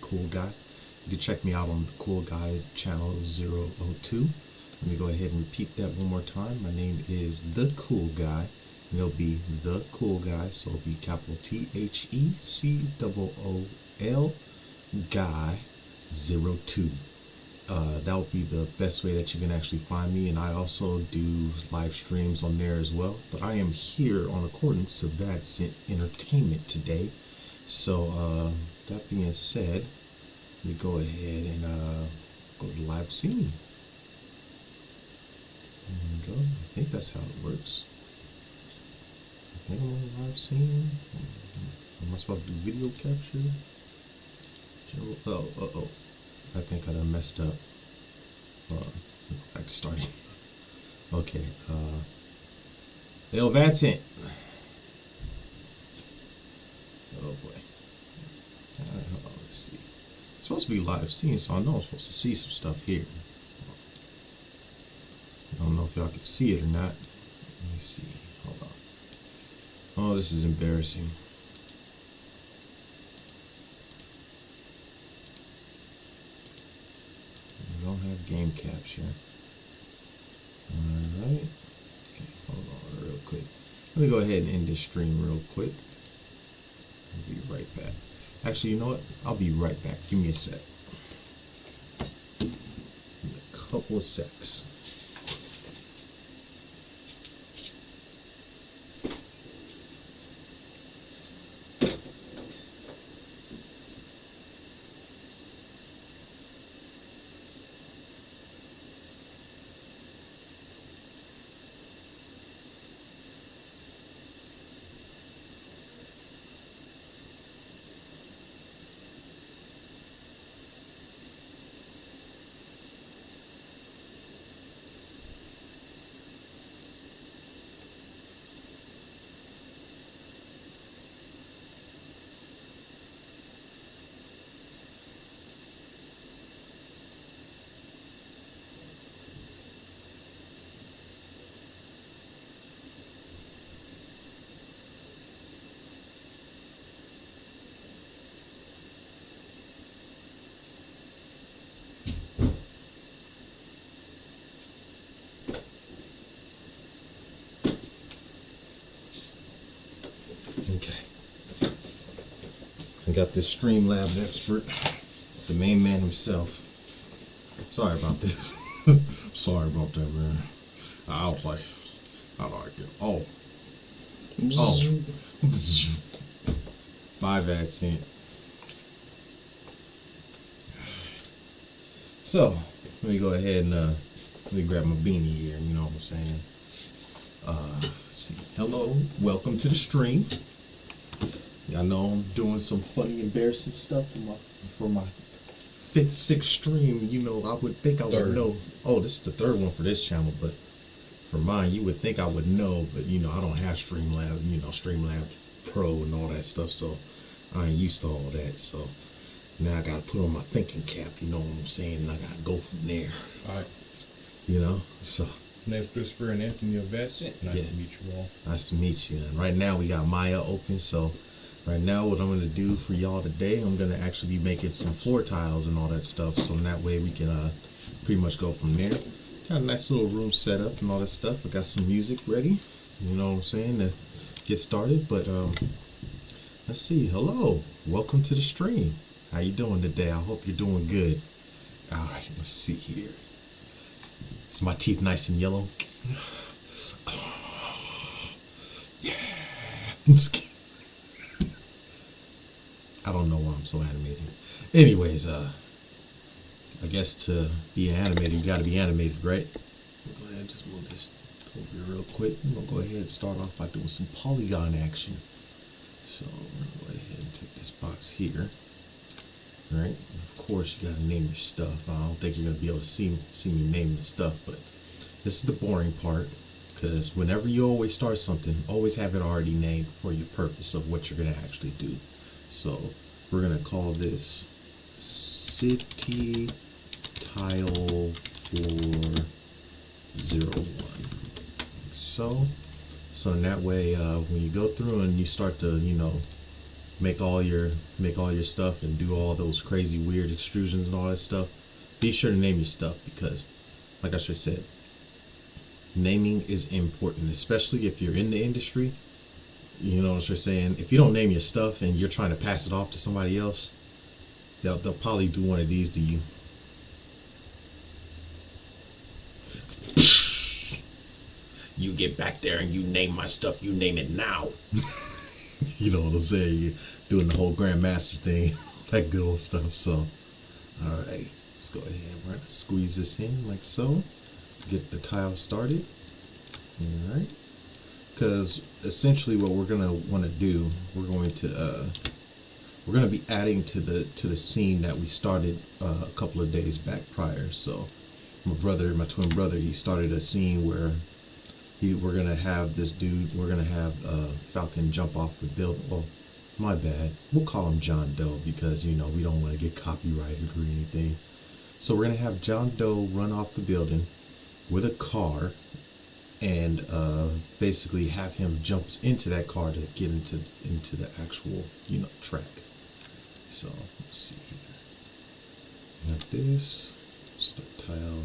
Cool Guy. You can check me out on the Cool Guy channel 002. Let me go ahead and repeat that one more time. My name is The Cool Guy, and it'll be The Cool Guy, so it'll be capital THECOOL Guy 02. That would be the best way that you can actually find me, and I also do live streams on there as well. But I am here on accordance to V.A.D.C Entertainment today. So that being said, we go ahead and go to live scene. There we go. I think that's how it works. I think I'm on live scene. Am I supposed to do video capture? Oh. I think I done messed up. Back to starting. Okay. V.A.D.C. Oh boy. Hold on, let's see. It's supposed to be live scene, so I know I'm supposed to see some stuff here. I don't know if y'all can see it or not. Let me see. Hold on. Oh, this is embarrassing. We don't have game capture. Alright. Okay, hold on real quick. Let me go ahead and end this stream real quick. I'll be right back. Actually, you know what? I'll be right back. Give me a sec. Give me a couple of secs. Okay. I got this Streamlabs expert, the main man himself. Sorry about this. Sorry about that, man. I was like, how do I get? Oh. Bye, V.A.D.C. So, let me go ahead and let me grab my beanie here. You know what I'm saying? Let's see. Hello, welcome to the stream. Y'all know I'm doing some funny, embarrassing stuff for my fifth, sixth stream. You know, I would think I would know. Oh, this is the third one for this channel, but for mine, you would think I would know, but you know, I don't have Streamlabs, you know, Streamlabs Pro and all that stuff, so I ain't used to all that. So now I gotta put on my thinking cap, you know what I'm saying, and I gotta go from there. All right. You know, so. My name's Christopher and Anthony of V.A.D.C. Nice to meet you all. Nice to meet you. And right now we got Maya open, so right now what I'm gonna do for y'all today, I'm gonna actually be making some floor tiles and all that stuff, so that way we can pretty much go from there. Got a nice little room set up and all that stuff. I got some music ready, you know what I'm saying, to get started. But let's see. Hello, welcome to the stream. How you doing today? I hope you're doing good. All right, let's see here. Is my teeth nice and yellow? Yeah. I'm just kidding. I don't know why I'm so animated. Anyways, I guess to be animated, you gotta be animated, right? Go ahead and just move this over here real quick. I'm gonna go ahead and start off by doing some polygon action. So I'm gonna go ahead and take this box here. Right? Of course, you gotta name your stuff. I don't think you're gonna be able to see me name the stuff, but this is the boring part, because whenever you always start something, always have it already named for your purpose of what you're gonna actually do. So we're gonna call this City Tile Floor 01. So in that way, when you go through and you start to, you know, make all your stuff and do all those crazy weird extrusions and all that stuff, be sure to name your stuff because, like I just said, naming is important, especially if you're in the industry. You know what I'm saying? If you don't name your stuff and you're trying to pass it off to somebody else, they'll probably do one of these to you. You get back there and you name my stuff. You name it now. You know what I'm saying? You're doing the whole Grandmaster thing, that good old stuff. So, all right, let's go ahead. We're gonna squeeze this in like so. Get the tile started. All right. Because essentially, what we're gonna want to do, we're going to be adding to the scene that we started a couple of days back prior. So, my twin brother, he started a scene where we're gonna have this dude. We're gonna have Falcon jump off the building. Well, my bad. We'll call him John Doe because we don't want to get copyrighted or anything. So we're gonna have John Doe run off the building with a car, and basically have him jumps into that car to get into the actual track. So let's see here. Got this. Start tile.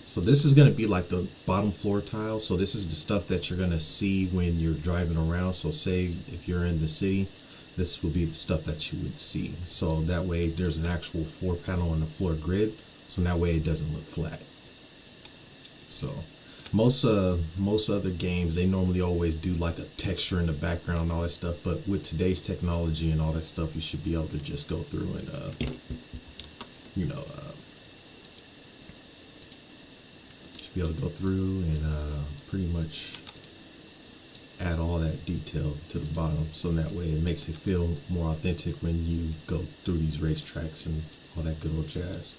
So this is going to be like the bottom floor tile. So this is the stuff that you're going to see when you're driving around. So say if you're in the city, this will be the stuff that you would see. So that way there's an actual floor panel on the floor grid. So that way it doesn't look flat. So most other games, they normally always do like a texture in the background and all that stuff. But with today's technology and all that stuff, you should be able to just go through and be able to go through and pretty much add all that detail to the bottom, so that way it makes it feel more authentic when you go through these racetracks and all that good old jazz.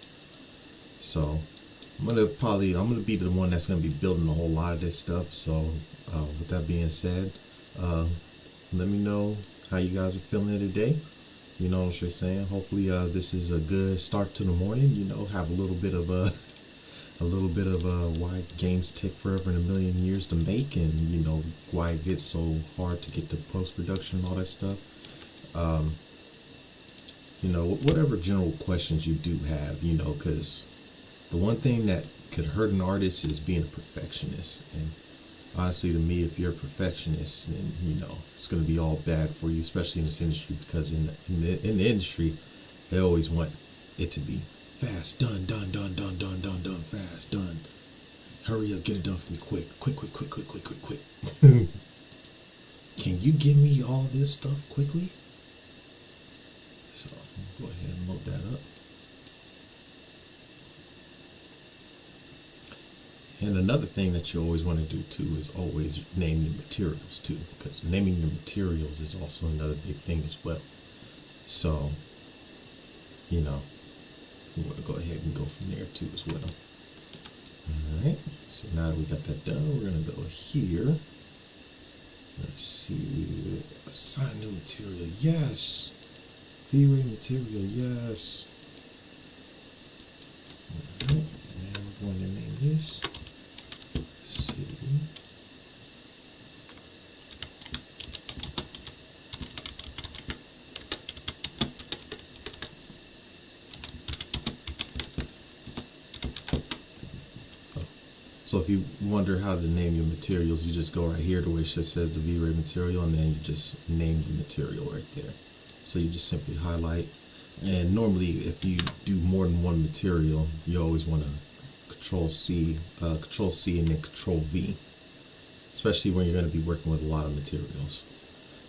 So I'm gonna be the one that's gonna be building a whole lot of this stuff. So with that being said, let me know how you guys are feeling today. You know what I'm saying? Hopefully this is a good start to the morning. Have a little bit of why games take forever and a million years to make, and why it gets so hard to get to post-production and all that stuff. Whatever general questions you do have, because the one thing that could hurt an artist is being a perfectionist. And honestly, to me, if you're a perfectionist, then it's going to be all bad for you, especially in this industry, because in the industry, they always want it to be fast, done, fast, done. Hurry up, get it done for me quick. Can you give me all this stuff quickly? So go ahead and load that up. And another thing that you always want to do too is always name your materials too, because naming your materials is also another big thing as well. So, we want to go ahead and go from there too as well. Alright, so now that we got that done, we're going to go here. Let's see, assign new material, yes. V.A.D.C material, yes. Alright, and we're going to name this city. So if you wonder how to name your materials, you just go right here to where it just says the V-Ray material, and then you just name the material right there. So you just simply highlight. And normally, if you do more than one material, you always want to Control C and then Control V, especially when you're going to be working with a lot of materials.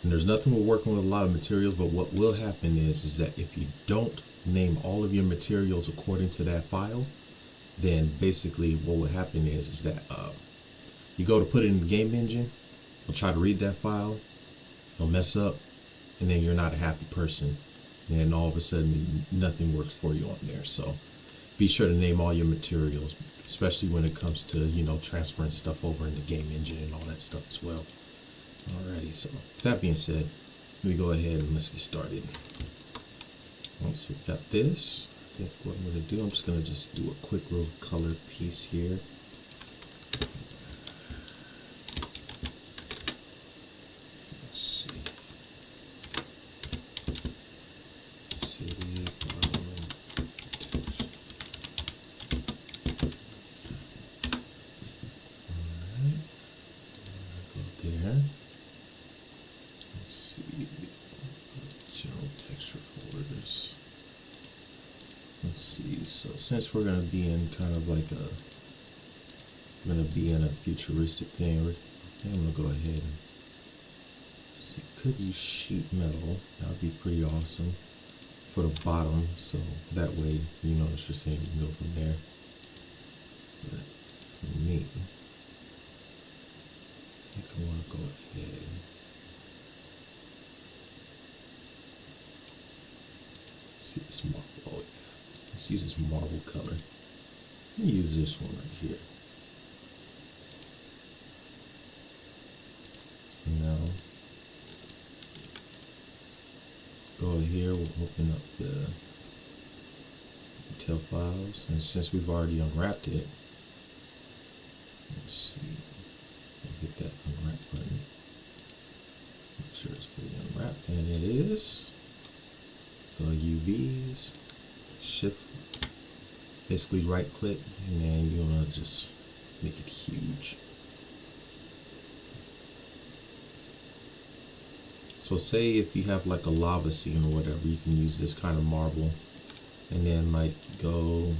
And there's nothing with working with a lot of materials, but what will happen is that if you don't name all of your materials according to that file, then basically what will happen is that you go to put it in the game engine, it'll try to read that file, it'll mess up, and then you're not a happy person, and then all of a sudden nothing works for you on there. So be sure to name all your materials, especially when it comes to transferring stuff over in the game engine and all that stuff as well. Alrighty, so with that being said, let me go ahead and let's get started. Once we've got this, I think what I'm going to do, I'm just going to do a quick little color piece here. Let's see. So since we're gonna be in kind of like we're gonna be in a futuristic thing, I'm gonna go ahead and see. Could use sheet metal. That would be pretty awesome for the bottom. So that way, you know what you're saying. You can go from there. But for me, I think I want to go ahead. See this marble. Oh, yeah. Let's use this marble color. Let me use this one right here. Now, go here. We'll open up the detail files, and since we've already unwrapped it, let's see. Hit that unwrap button. Make sure it's fully unwrapped, and it is. Go UVs, shift, basically right click, and then you want to just make it huge. So say if you have like a lava scene or whatever, you can use this kind of marble, and then like go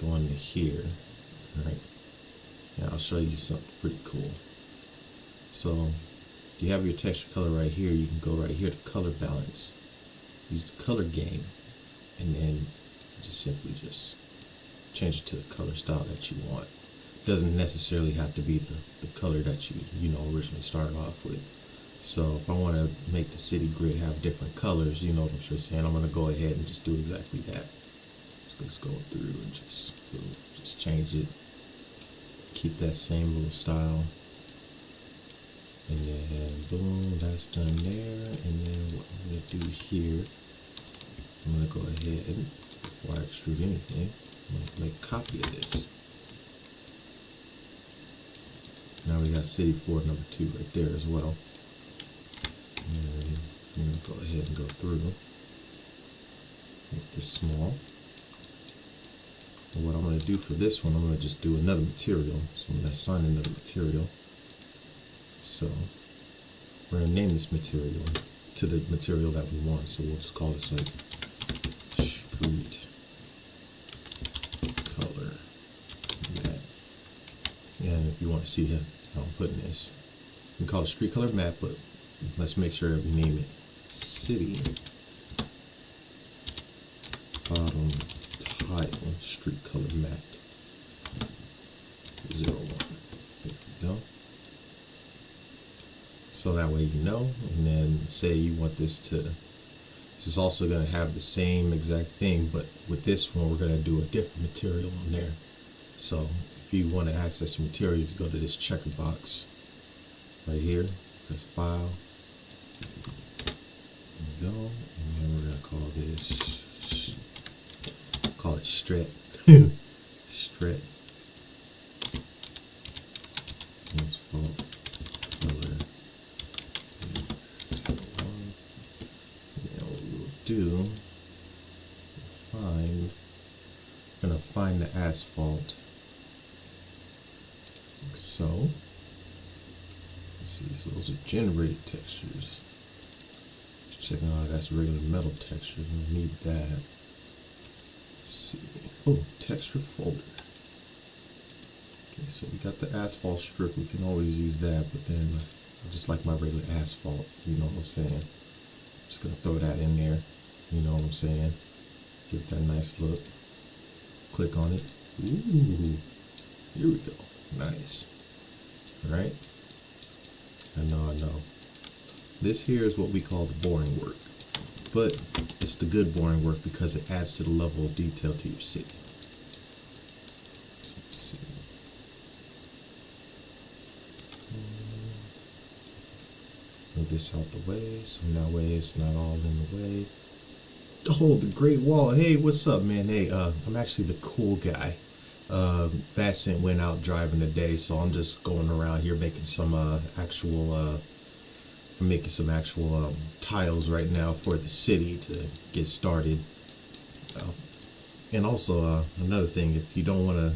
into here, right? And I'll show you something pretty cool. So if you have your texture color right here, you can go right here to color balance, use the color gain, and then just simply just change it to the color style that you want. Doesn't necessarily have to be the color that you know originally started off with. So if I want to make the city grid have different colors, you know what I'm saying, I'm going to go ahead and just do exactly that. So let's go through and just change it, keep that same little style, and then boom, that's done there. And then what I'm going to do here, I'm going to go ahead, before I extrude anything, I'm going to make a copy of this. Now we got city floor number 2 right there as well. And I'm going to go ahead and go through, make this small. And what I'm going to do for this one, I'm going to just do another material. So I'm going to assign another material. So we're going to name this material to the material that we want. So we'll just call this like street color matte. And if you want to see how I'm putting this, you can call it street color matte, but let's make sure that we name it city bottom tile street color matte 01. There we go. So that way you know, and then say you want this is also going to have the same exact thing, but with this one we're going to do a different material on there. So if you want to access the material, you can go to this checker box right here, press file, there we go, and then we're going to call this, call it stret, stret, asphalt color, 01. And what we'll do, I'm going to find the asphalt. So, let's see, so those are generated textures. Just checking out, that's regular metal texture, we don't need that. Let's see, oh, texture folder. Okay, so we got the asphalt strip, we can always use that, but then I just like my regular asphalt, you know what I'm saying? Just gonna throw that in there, you know what I'm saying? Give it that nice look. Click on it. Ooh, here we go. Nice. Alright? I know. This here is what we call the boring work. But it's the good boring work because it adds to the level of detail to your city. So let's see. Move this out the way, so that way it's not all in the way. Oh, the Great Wall. Hey, what's up, man? Hey, I'm actually the cool guy. V.A.D.C went out driving today, so I'm just going around here making some actual tiles right now for the city to get started. And also another thing, if you don't want to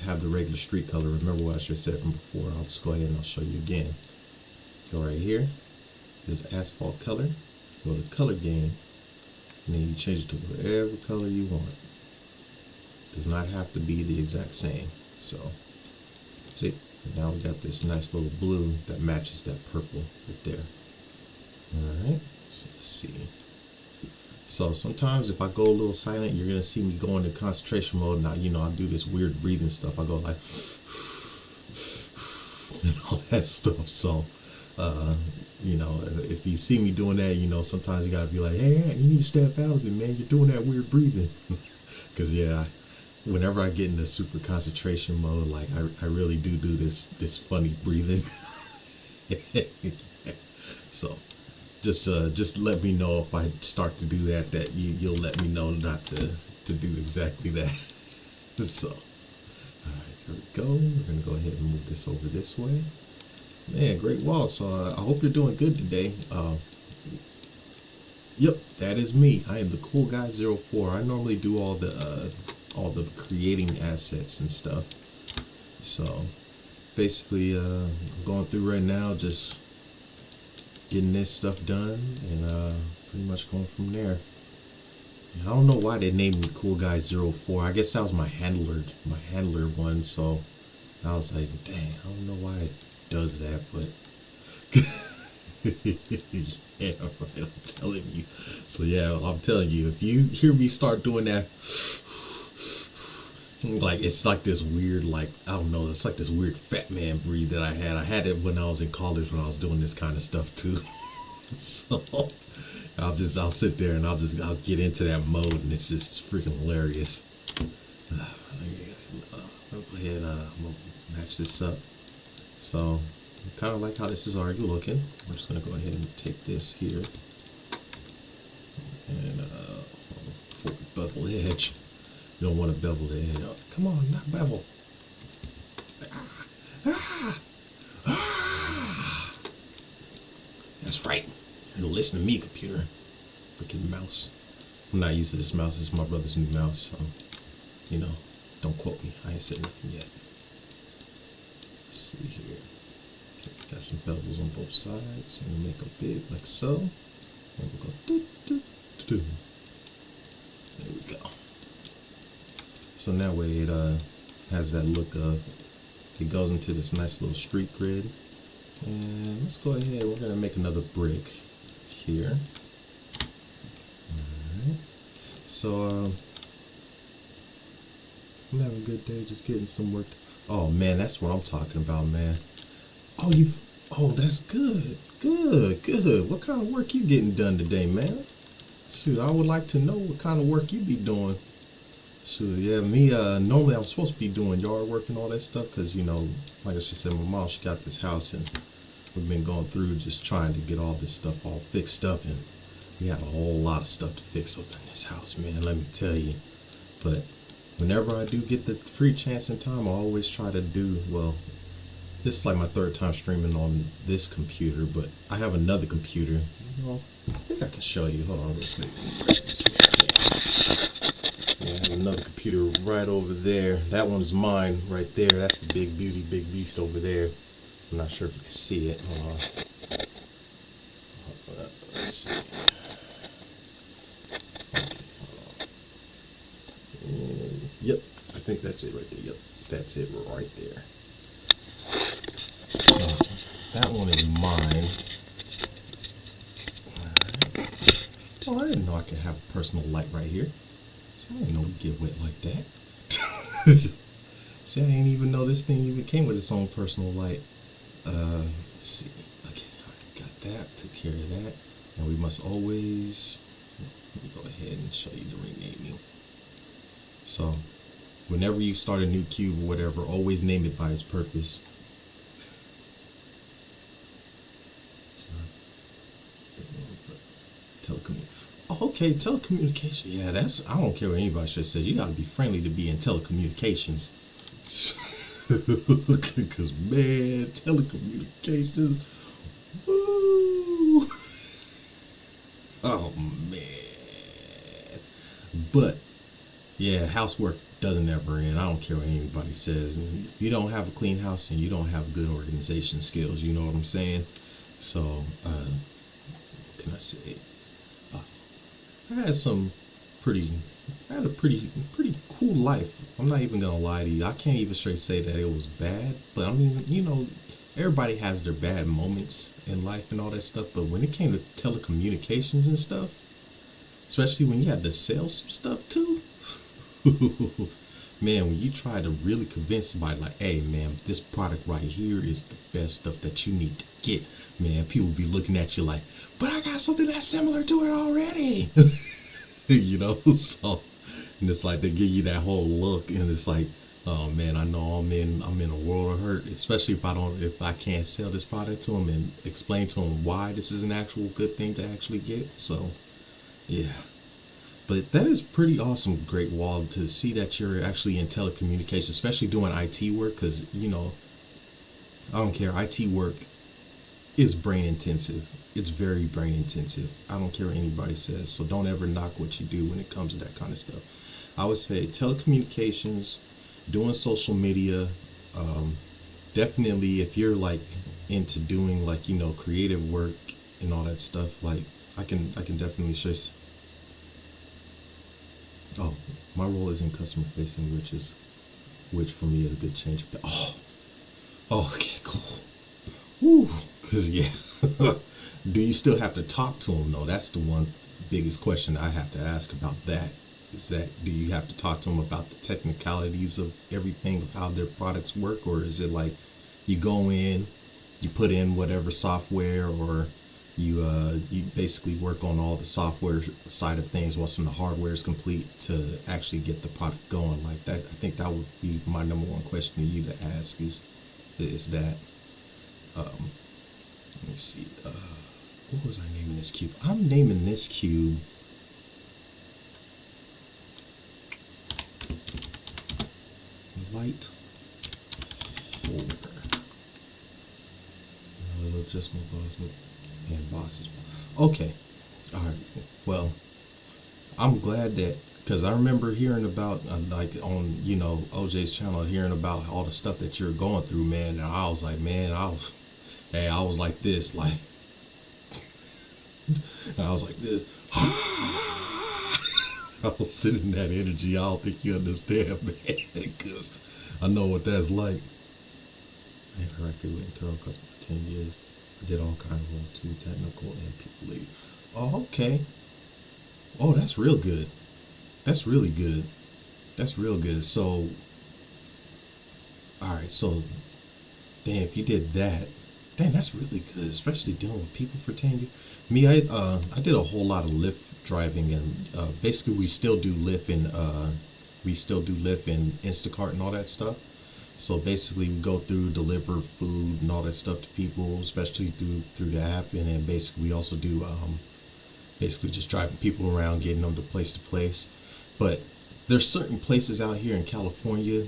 have the regular street color, remember what I should have said from before. I'll just go ahead and I'll show you again. Go right here. There's asphalt color. Go to color gain. And then you change it to whatever color you want. Does not have to be the exact same. So, see, now we got this nice little blue that matches that purple right there. Alright, so let's see. So sometimes if I go a little silent, you're gonna see me go into concentration mode. Now, you know, I do this weird breathing stuff. I go like and all that stuff. So, you know, if you see me doing that, you know, sometimes you gotta be like, hey, you need to step out of it, man. You're doing that weird breathing. Because yeah, whenever I get into super concentration mode, like I really do this funny breathing. So just let me know if I start to do that you'll let me know not to do exactly that. So, all right, here we go. We're gonna go ahead and move this over this way. Man, great wall. So I hope you're doing good today. Yep, that is me. I am the cool guy 04. I normally do all the creating assets and stuff. So basically, I'm going through right now, just getting this stuff done, and pretty much going from there. I don't know why they named me Cool Guy 04. I guess that was my handler one. So I was like, dang, I don't know why it does that, but yeah, right, I'm telling you. So yeah, I'm telling you, if you hear me start doing that, like it's like this weird, like I don't know, it's like this weird fat man breathe that I had. I had it when I was in college when I was doing this kind of stuff too. So I'll sit there and I'll get into that mode, and it's just freaking hilarious. I'll go ahead and I'm gonna match this up. So kind of like how this is already looking. We're just gonna go ahead and take this here and for bevel the edge. You don't want to bevel the edge. Oh, come on, not bevel. That's right. You'll listen to me, computer. Freaking mouse. I'm not used to this mouse. This is my brother's new mouse. So, you know, don't quote me. I ain't said nothing yet. Let's see here. Okay, got some bevels on both sides. I'm gonna make them big like so. And we'll go doo, doo, doo, doo. There we go. So that way it has that look of, it goes into this nice little street grid. And let's go ahead, we're gonna make another brick here. Alright. So I'm having a good day, just getting some work. Oh man, that's what I'm talking about, man. Oh, that's good. Good. What kind of work you getting done today, man? Shoot, I would like to know what kind of work you be doing. Shoot, yeah, me, normally I'm supposed to be doing yard work and all that stuff, because, you know, like I just said, my mom, she got this house, and we've been going through just trying to get all this stuff all fixed up, and we had a whole lot of stuff to fix up in this house, man, let me tell you. But whenever I do get the free chance and time, I always try to do, well, this is like my third time streaming on this computer, but I have another computer. Well, I think I can show you. Hold on real quick. Yeah, I have another computer right over there. That one's mine right there. That's the big beauty, big beast over there. I'm not sure if you can see it. Hold on. Let's see. Okay, hold on. Yep, I think that's it right there. Yep, that's it right there. So that one is mine. Alright. Oh, I didn't know I could have a personal light right here. See, I didn't know it'd get wet like that. See, I didn't even know this thing even came with its own personal light. Let's see. Okay, I got that. Took care of that. And we must always, let me go ahead and show you the renaming. So, whenever you start a new cube or whatever, always name it by its purpose. Oh, okay, telecommunication. Yeah, that's, I don't care what anybody should say. You gotta be friendly to be in telecommunications. Because, man, telecommunications. Woo! Oh, man. But, yeah, housework doesn't ever end. I don't care what anybody says. If you don't have a clean house and you don't have good organization skills, you know what I'm saying? So, what can I say? I had some pretty, I had a pretty cool life. I'm not even gonna lie to you. I can't even straight say that it was bad, but I mean, everybody has their bad moments in life and all that stuff. But when it came to telecommunications and stuff, especially when you had to sell some stuff too, man, when you try to really convince somebody like, hey man, this product right here is the best stuff that you need to get, man, people be looking at you like, but I got something that's similar to it already. So, and it's like they give you that whole look, and it's like, oh man, I know I'm in a world of hurt, especially if I can't sell this product to them and explain to them why this is an actual good thing to actually get. So yeah, but that is pretty awesome, Great Wall, to see that you're actually in telecommunications, especially doing IT work, because I don't care, IT work is brain intensive. It's very brain intensive. I don't care what anybody says. So don't ever knock what you do when it comes to that kind of stuff. I would say telecommunications, doing social media, definitely if you're like into doing like creative work and all that stuff. Like I can definitely share. Oh, my role is in customer facing, which for me is a good change. Oh, okay, cool. Woo, cause yeah. Do you still have to talk to them though? That's the one biggest question I have to ask about that. Is that, do you have to talk to them about the technicalities of everything, of how their products work, or is it like you go in, you put in whatever software, or you basically work on all the software side of things once when the hardware is complete to actually get the product going like that? I think that would be my number one question to you to ask is that. Let me see. What was I naming this cube? I'm naming this cube light holder. Just my boss and bosses. Okay. All right. Well, I'm glad that, because I remember hearing about like on OJ's channel, hearing about all the stuff that you're going through, man. And I was like, man, I was like this, like I was like this. I was sitting in that energy. I don't think you understand, man, because I know what that's like. I interacted with internal customers for 10 years. I did all kinds of roles too, technical and people lead. Oh, okay. Oh, that's real good. That's really good. That's real good. So, all right. So, damn, if you did that, damn, that's really good. Especially dealing with people for 10 years. Me, I did a whole lot of Lyft driving, and basically we still do Lyft and Instacart and all that stuff. So basically, we go through, deliver food and all that stuff to people, especially through the app, and then basically we also do basically just driving people around, getting them to place. But there's certain places out here in California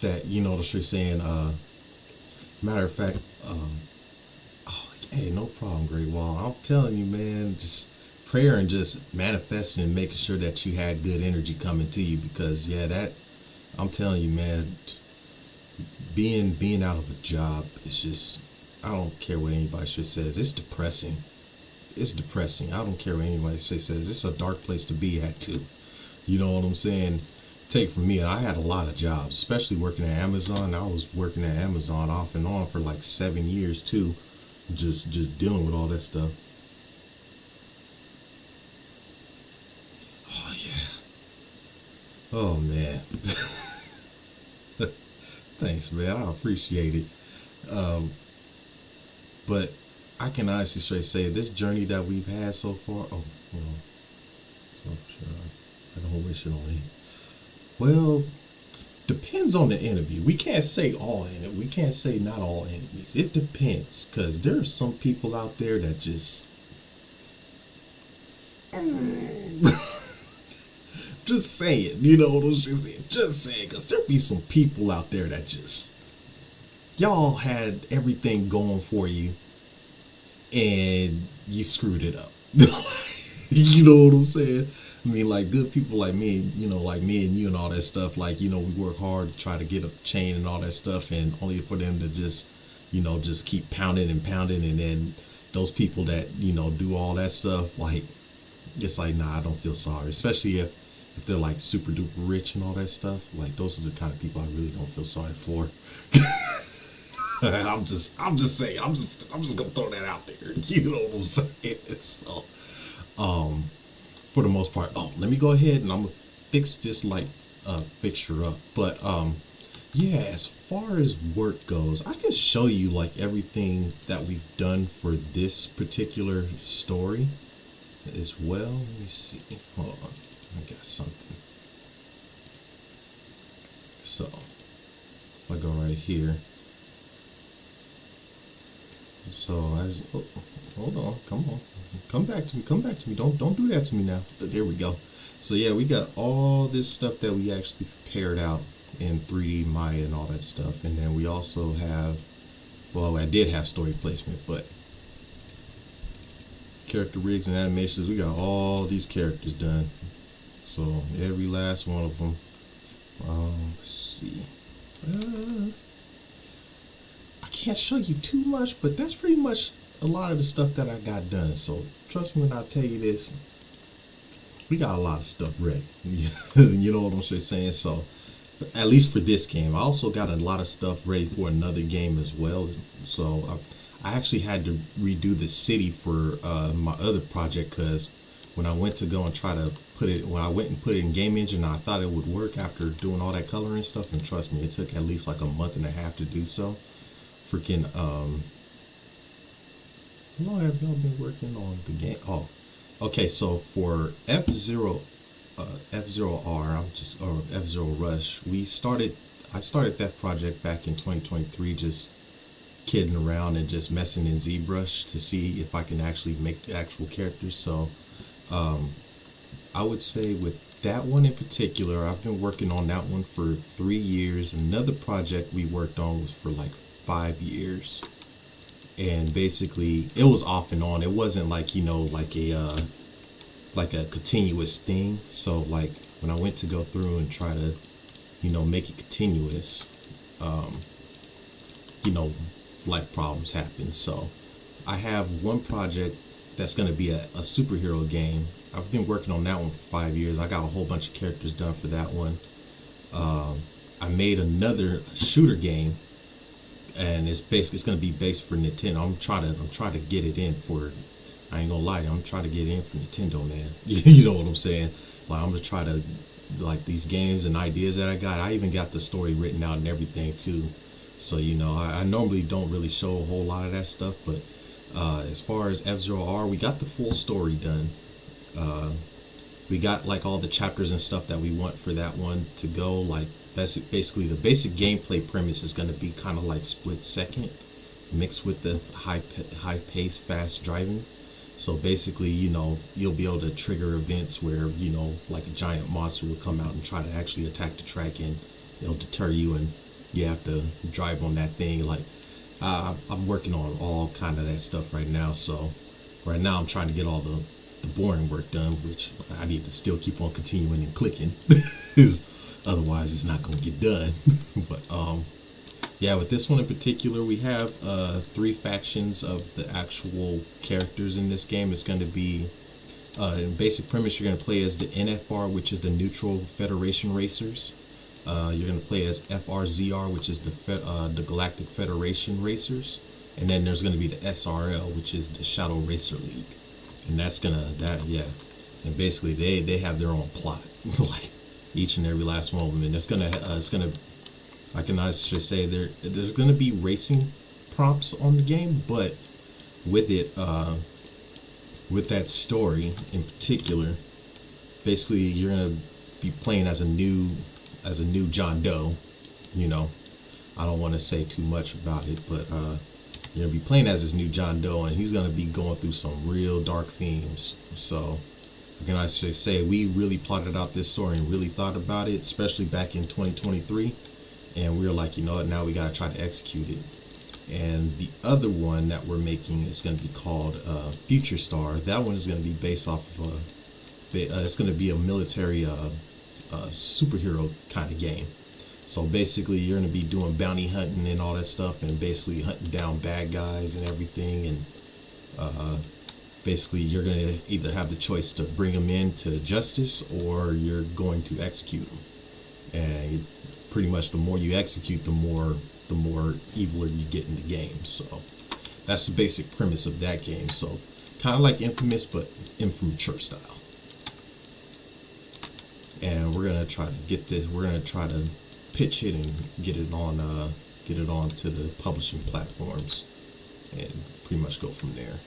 that the street saying. Matter of fact, oh, hey, no problem, Great Wall. I'm telling you, man, just prayer and just manifesting and making sure that you had good energy coming to you, because yeah, that I'm telling you, man. Being out of a job is just, I don't care what anybody says, it's depressing. It's depressing. I don't care what anybody says. It's a dark place to be at too. You know what I'm saying? Take from me, I had a lot of jobs, especially working at Amazon. I was working at Amazon off and on for like 7 years too, just dealing with all that stuff. Oh yeah. Oh man. Thanks, man. I appreciate it. Um, but I can honestly straight say this journey that we've had so far. Oh, so sure, I don't wish it on me. Well, depends on the interview. We can't say all in it. We can't say not all enemies. It depends, because there are some people out there that just. Just saying, what I'm saying? Just saying, because there be some people out there that just, y'all had everything going for you and you screwed it up. You know what I'm saying? I mean, like good people like me, like me and you and all that stuff, like, we work hard to try to get a chain and all that stuff, and only for them to just, just keep pounding and pounding, and then those people that, do all that stuff, like, it's like, nah, I don't feel sorry, especially if they're like super duper rich and all that stuff. Like those are the kind of people I really don't feel sorry for. I'm just saying, I'm just gonna throw that out there. You know what I'm saying? So, um, for the most part, oh, let me go ahead and I'm gonna fix this light fixture up. But yeah, as far as work goes, I can show you like everything that we've done for this particular story as well. Let me see. Hold on, I got something. So if I go right here. So as oh, hold on, come back to me, Don't do that to me now. There we go. So yeah, we got all this stuff that we actually prepared out in 3D Maya and all that stuff, and then we also have, well, I did have story placement, but character rigs and animations, we got all these characters done. So every last one of them. Let's see. I can't show you too much, but that's pretty much a lot of the stuff that I got done. So trust me when I tell you this, we got a lot of stuff ready. You know what I'm saying? So at least for this game, I also got a lot of stuff ready for another game as well. So I actually had to redo the city for my other project because when I went to go and try to put it, when I went and put it in Game Engine, I thought it would work after doing all that coloring stuff. And trust me, it took at least like a month and a half to do so. Freaking how long have y'all been working on the game? Oh, okay. So for F-Zero, F-Zero-R, or F-Zero Rush, I started that project back in 2023, just kidding around and just messing in ZBrush to see if I can actually make the actual characters. So I would say with that one in particular, I've been working on that one for 3 years. Another project we worked on was for like 5 years, and basically it was off and on. It wasn't like, you know, like a continuous thing. So like when I went to go through and try to, you know, make it continuous, you know, life problems happen. So I have one project that's going to be a superhero game. I've been working on that one for 5 years. I got a whole bunch of characters done for that one. I made another shooter game, and it's going to be based for Nintendo. I'm trying to get it in for, I ain't gonna lie to you, I'm trying to get it in for Nintendo, man. You know what I'm saying? Like I'm gonna try to, like, these games and ideas that I even got the story written out and everything too. So you know, I normally don't really show a whole lot of that stuff, but as far as F-Zero-R, we got the full story done. We got like all the chapters and stuff that we want for that one to go. Like basically the basic gameplay premise is going to be kind of like split second mixed with the high pace fast driving. So basically, you know, you'll be able to trigger events where, you know, like a giant monster will come out and try to actually attack the track, and it'll deter you, and you have to drive on that thing. Like I'm working on all kind of that stuff right now. So right now I'm trying to get all the boring work done, which I need to still keep on continuing and clicking. Otherwise it's not going to get done. But yeah, with this one in particular, we have 3 factions of the actual characters in this game. It's going to be in basic premise, you're going to play as the NFR, which is the Neutral Federation Racers. You're going to play as FRZR, which is the Galactic Federation Racers, and then there's going to be the SRL, which is the Shadow Racer League. And and basically they have their own plot, like each and every last one of them. And I can honestly say there's gonna be racing prompts on the game, but with it, with that story in particular, basically you're gonna be playing as a new John Doe. You know, I don't want to say too much about it, but you're gonna be playing as this new John Doe, and he's gonna be going through some real dark themes. So I can actually say we really plotted out this story and really thought about it, especially back in 2023. And we were like, you know what, now we gotta try to execute it. And the other one that we're making is gonna be called Future Star. That one is gonna be based off of it's gonna be a military superhero kind of game. So basically you're going to be doing bounty hunting and all that stuff, and basically hunting down bad guys and everything, and basically you're going to either have the choice to bring them into justice or you're going to execute them. And pretty much the more you execute, the more eviler you get in the game. So that's the basic premise of that game. So kind of like Infamous, but Infamature style. And we're gonna try to get this. We're gonna try to pitch it and get it on to the publishing platforms, and pretty much go from there.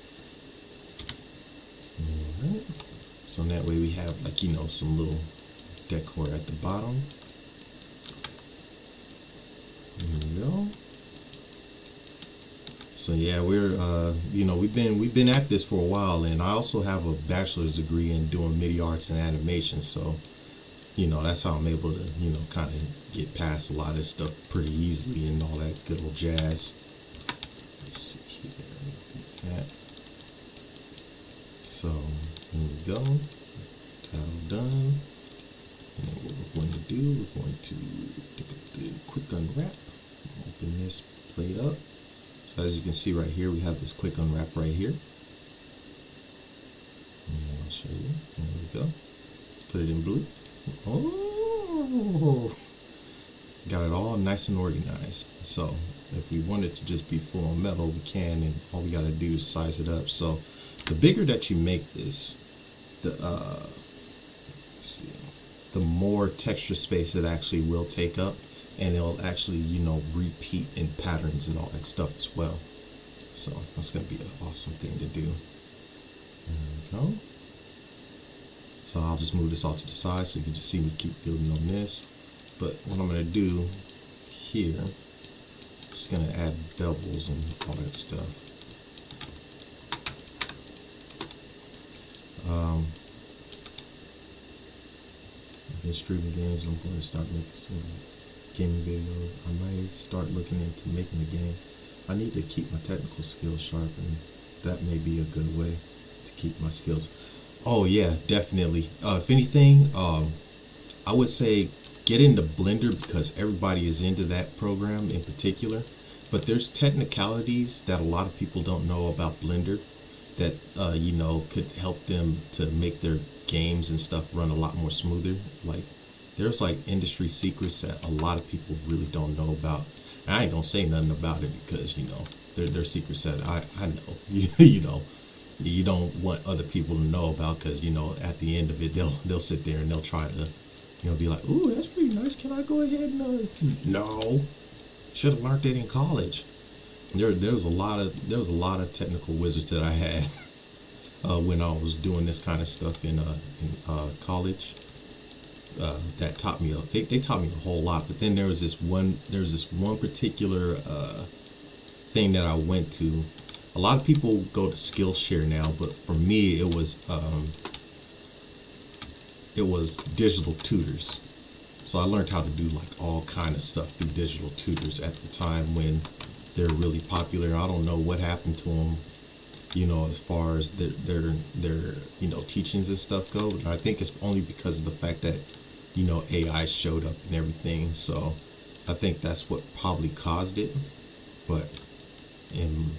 All right. So in that way we have, like, you know, some little decor at the bottom. There we go. So yeah, we're you know, we've been at this for a while, and I also have a bachelor's degree in doing MIDI arts and animation. So, you know, that's how I'm able to, you know, kind of get past a lot of this stuff pretty easily and all that good old jazz. Let's see here. That. So here we go. Tile done. And what we're going to do, we're going to do a quick unwrap. Open this plate up. So as you can see right here, we have this quick unwrap right here. And I'll show you. There we go. Put it in blue. Oh, got it all nice and organized. So if we want it to just be full on metal, we can, and all we got to do is size it up. So the bigger that you make this, the let's see, the more texture space it actually will take up, and it'll actually, you know, repeat in patterns and all that stuff as well. So that's going to be an awesome thing to do. There we go. So I'll just move this off to the side so you can just see me keep building on this. But what I'm going to do here, just going to add bevels and all that stuff. I've been streaming games. I'm going to start making some gaming videos. I might start looking into making a game. I need to keep my technical skills sharp, and that may be a good way to keep my skills. Oh yeah, definitely. If anything, I would say get into Blender, because everybody is into that program in particular. But there's technicalities that a lot of people don't know about Blender that you know, could help them to make their games and stuff run a lot more smoother. Like, there's like industry secrets that a lot of people really don't know about. And I ain't gonna say nothing about it because, you know, they're secrets that I know. You know, you don't want other people to know about, because, you know, at the end of it, they'll sit there and they'll try to, you know, be like, ooh, that's pretty nice. Can I go ahead and no, should have learned that in college. There was a lot of technical wizards that I had when I was doing this kind of stuff in college. That taught me they taught me a whole lot. But then there was this one particular thing that I went to. A lot of people go to Skillshare now, but for me it was digital tutors. So I learned how to do like all kind of stuff through digital tutors at the time when they're really popular. I don't know what happened to them, you know, as far as their you know, teachings and stuff go. But I think it's only because of the fact that, you know, AI showed up and everything. So I think that's what probably caused it. But in,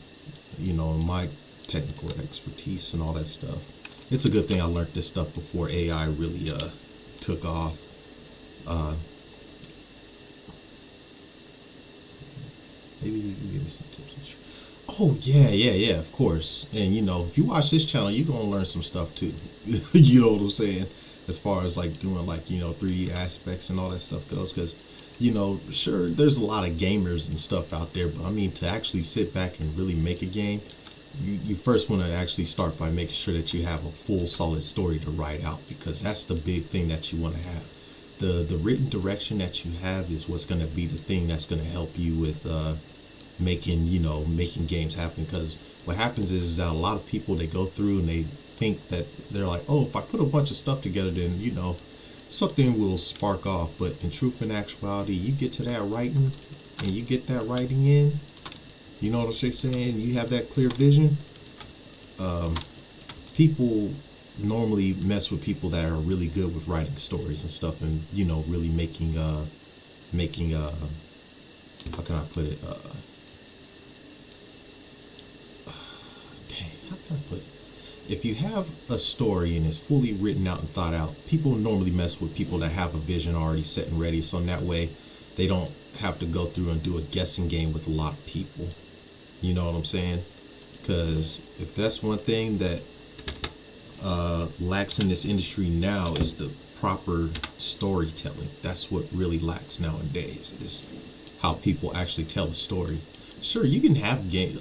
you know, in my technical expertise and all that stuff, it's a good thing I learned this stuff before AI really took off. Maybe you can give me some tips and tricks. Oh yeah, of course. And you know, if you watch this channel, you're gonna learn some stuff too. You know what I'm saying? As far as like doing, like, you know, 3D aspects and all that stuff goes, because, you know, sure, there's a lot of gamers and stuff out there, but I mean, to actually sit back and really make a game, you first want to actually start by making sure that you have a full solid story to write out, because that's the big thing that you want to have. The written direction that you have is what's going to be the thing that's going to help you with making games happen. Because what happens is that a lot of people, they go through and they think that they're like, oh, if I put a bunch of stuff together, then, you know, something will spark off. But in truth and actuality, you get to that writing and you get that writing in, you know what I'm saying, you have that clear vision. People normally mess with people that are really good with writing stories and stuff, and, you know, really making how can I put it, how can I put it? if you have a story and it's fully written out and thought out, people normally mess with people that have a vision already set and ready. So in that way, they don't have to go through and do a guessing game with a lot of people. You know what I'm saying? Because if that's one thing that lacks in this industry now is the proper storytelling. That's what really lacks nowadays is how people actually tell a story. Sure, you can have game,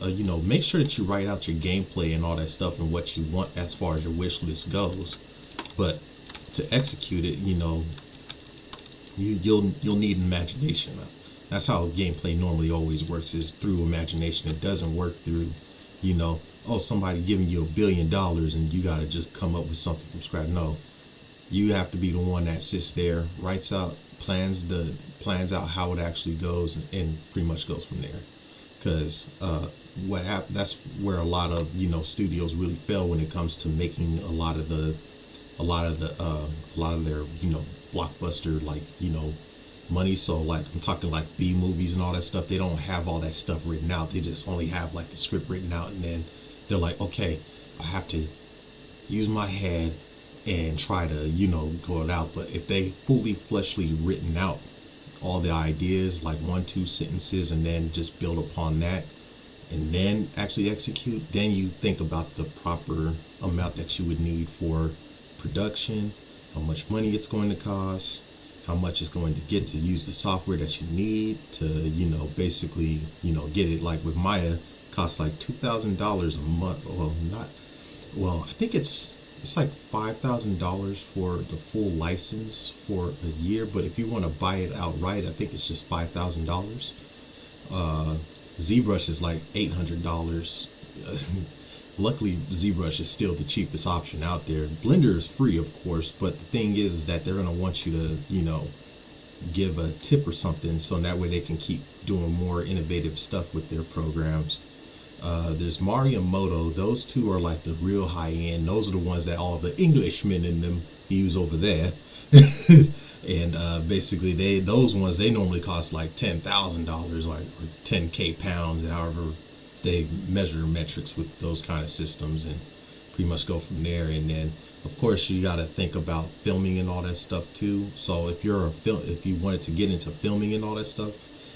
make sure that you write out your gameplay and all that stuff and what you want as far as your wish list goes. But to execute it, you'll need imagination. That's how gameplay normally always works is through imagination. It doesn't work through, somebody giving you $1 billion and you gotta just come up with something from scratch. No, you have to be the one that sits there, writes out, plans out how it actually goes, and pretty much goes from there. Because what happened? That's where a lot of studios really fail when it comes to making a lot of their blockbuster money. So like I'm talking like B movies and all that stuff. They don't have all that stuff written out. They just only have like the script written out, and then they're like, okay, I have to use my head and try to go it out. But if they fully fleshly written out all the ideas, like 1-2 sentences, and then just build upon that and then actually execute, then you think about the proper amount that you would need for production, how much money it's going to cost, how much it's going to get to use the software that you need to basically get it. Like with Maya, costs like $2,000 a month. I think it's like $5,000 for the full license for a year, but if you want to buy it outright, I think it's just $5,000. ZBrush is like $800. Luckily, ZBrush is still the cheapest option out there. Blender is free, of course, but the thing is that they're gonna want you to, give a tip or something, so that way they can keep doing more innovative stuff with their programs. There's Mario Moto. Those two are like the real high end. Those are the ones that all the Englishmen in them use over there. And basically, those ones they normally cost like $10,000, like or 10K pounds, however they measure metrics with those kind of systems, and pretty much go from there. And then, of course, you got to think about filming and all that stuff too. So if if you wanted to get into filming and all that stuff.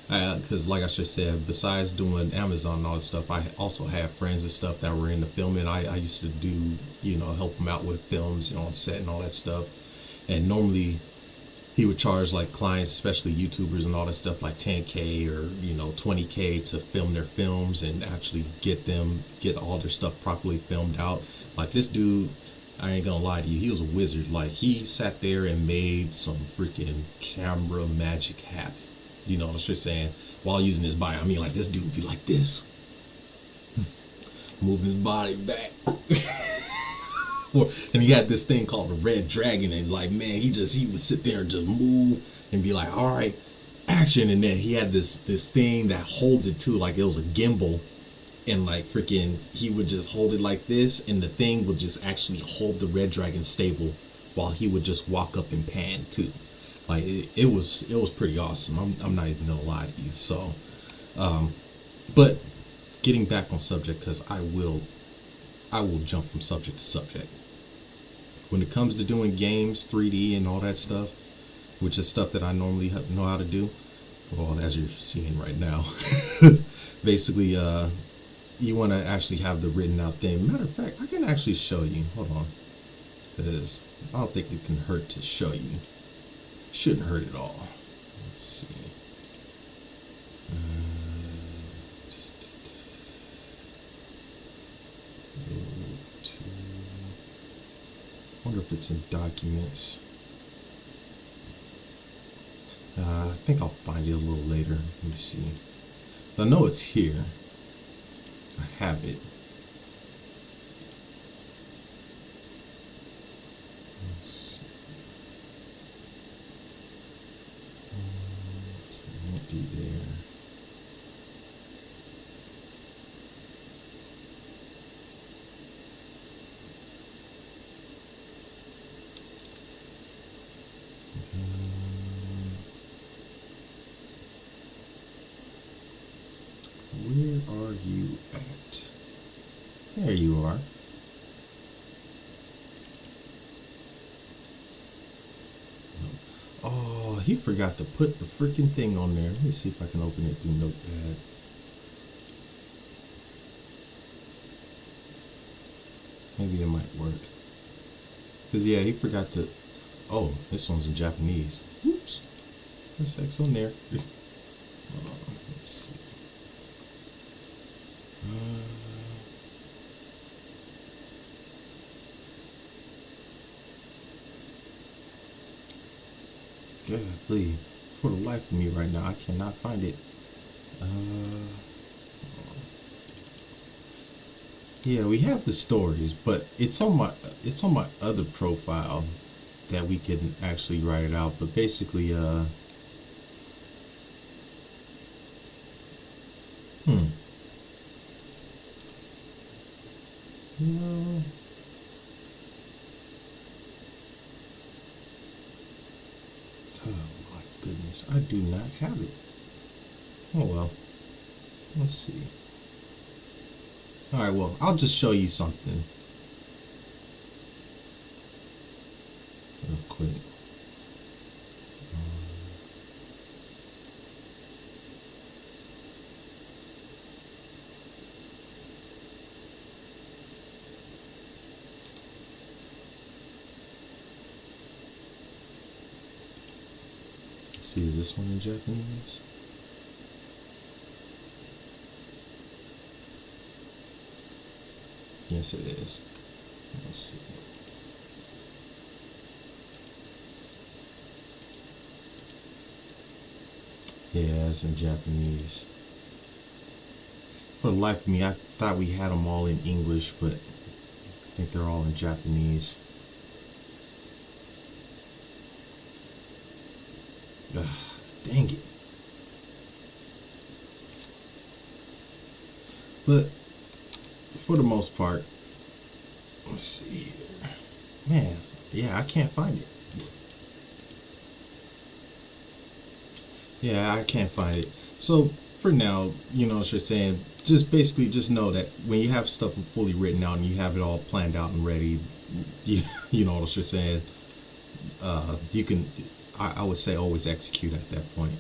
Because like I just said, besides doing Amazon and all that stuff, I also have friends and stuff that were into filming. I used to do, help them out with films on set and all that stuff. And normally he would charge like clients, especially YouTubers and all that stuff, like 10K or 20K to film their films and actually get all their stuff properly filmed out. Like this dude, I ain't gonna lie to you, he was a wizard. Like he sat there and made some freaking camera magic happen. I was just saying, while using his body, I mean, like this dude would be like this, moving his body back. And he had this thing called the Red Dragon, and like, man, he would sit there and just move and be like, all right, action. And then he had this thing that holds it too, like it was a gimbal, and like freaking, he would just hold it like this, and the thing would just actually hold the Red Dragon stable while he would just walk up and pan too. Like it was pretty awesome. I'm not even gonna lie to you. So, but getting back on subject, because I will jump from subject to subject. When it comes to doing games, 3D and all that stuff, which is stuff that I normally know how to do, well, as you're seeing right now, basically, you want to actually have the written out thing. Matter of fact, I can actually show you. Hold on, because I don't think it can hurt to show you. Shouldn't hurt at all. Let's see. Wonder if it's in documents. I think I'll find it a little later. Let me see. So I know it's here. I have it. Be there. Where are you at? There you are. he forgot to put the freaking thing on there. Let me see if I can open it through Notepad. Maybe it might work. Cause yeah, he forgot to. Oh, this one's in Japanese. Oops. There's X on there. Let's see. Golly, for the life of me right now, I cannot find it. Yeah, we have the stories, but it's on my other profile that we can actually write it out. But basically, no. Oh my goodness, I do not have it. Oh well, let's see. All right, well, I'll just show you something real quick. See, is this one in Japanese? Yes, it is. Let's see. Yeah, it's in Japanese. For the life of me, I thought we had them all in English, but I think they're all in Japanese. Dang it. But for the most part, let's see here. Man, yeah, I can't find it. Yeah, I can't find it. So for now, you know what you're saying, just basically just know that when you have stuff fully written out and you have it all planned out and ready, you know what you're saying, you can, I would say always execute at that point.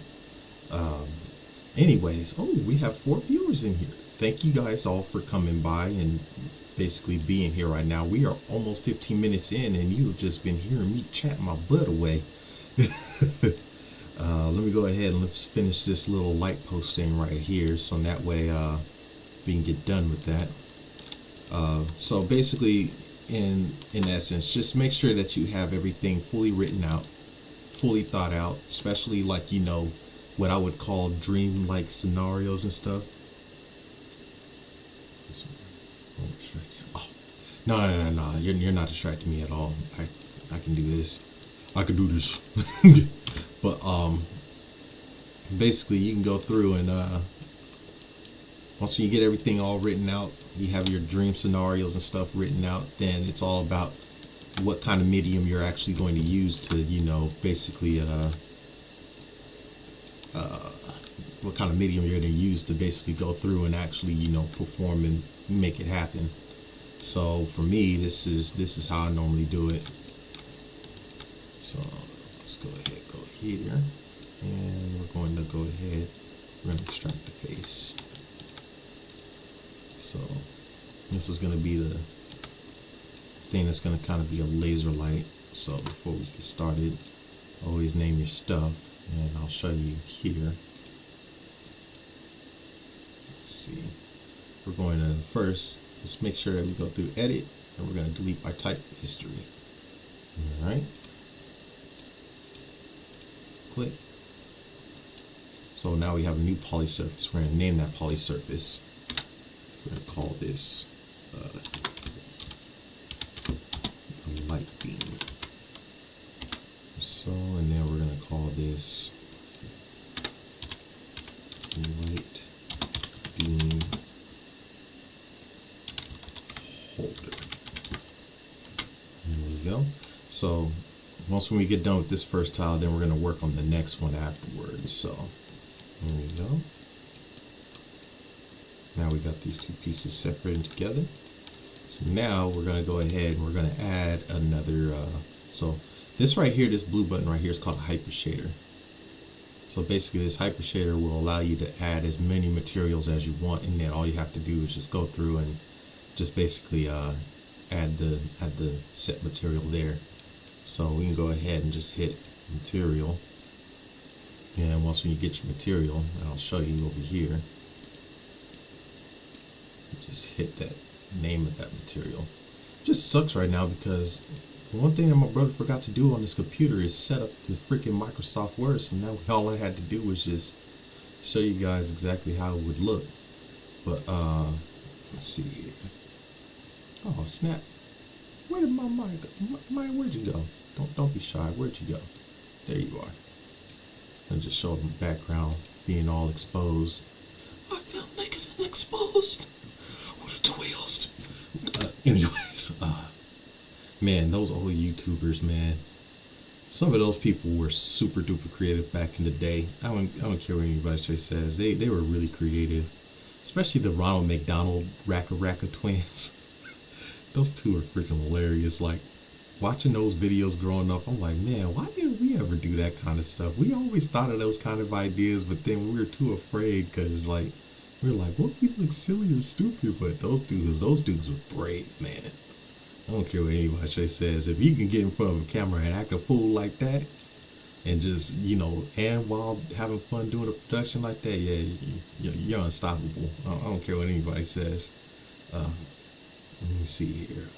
Um, Anyways, oh, we have 4 viewers in here. Thank you guys all for coming by and basically being here right now. We are almost 15 minutes in and you've just been hearing me chat my butt away. Let me go ahead and let's finish this little light post thing right here, so that way we can get done with that. So basically, in essence, just make sure that you have everything fully written out, fully thought out, especially like, you know, what I would call dream-like scenarios and stuff. Oh, no, you're not distracting me at all. I can do this. I can do this. But basically you can go through and once you get everything all written out, you have your dream scenarios and stuff written out, then it's all about what kind of medium you're actually going to use to, you know, basically what kind of medium you're going to use to basically go through and actually, you know, perform and make it happen. So for me, this is how I normally do it. So let's go ahead, go here, and we're going to go ahead, we're going to extract the face. So this is going to be the thing that's going to kind of be a laser light. So before we get started, always name your stuff, and I'll show you here. Let's see, we're going to first, let's make sure that we go through edit, and we're going to delete by type history. All right. Click. So now we have a new poly surface. We're going to name that poly surface. We're going to call this a light beam. So, and then we're going to call this light beam holder. There we go. So once when we get done with this first tile, then we're going to work on the next one afterwards. So there we go. Now we got these two pieces separated together. So now we're going to go ahead and we're going to add another. So this right here, this blue button right here is called a hyper shader. So basically this hyper shader will allow you to add as many materials as you want, and then all you have to do is just go through and just basically add the set material there. So we can go ahead and just hit material, and once when you get your material, and I'll show you over here, just hit that name of that material. It just sucks right now because one thing that my brother forgot to do on this computer is set up the freaking Microsoft Word, so now all I had to do was just show you guys exactly how it would look. But let's see here. Oh snap! Where did my mic go? Where'd you go? Don't be shy. Where'd you go? There you are. And just show the background being all exposed. I feel naked and exposed. What a twist. Anyways, man, those old YouTubers, man. Some of those people were super duper creative back in the day. I don't care what anybody says. They were really creative. Especially the Ronald McDonald Racka twins. Those two are freaking hilarious. Like, watching those videos growing up, I'm like, man, why didn't we ever do that kind of stuff? We always thought of those kind of ideas, but then we were too afraid because, like, we were like, what if we look silly or stupid? But those dudes were brave, man. I don't care what anybody says. If you can get in front of a camera and act a fool like that, and just, you know, and while having fun doing a production like that, yeah, you're unstoppable. I don't care what anybody says. Let me see here.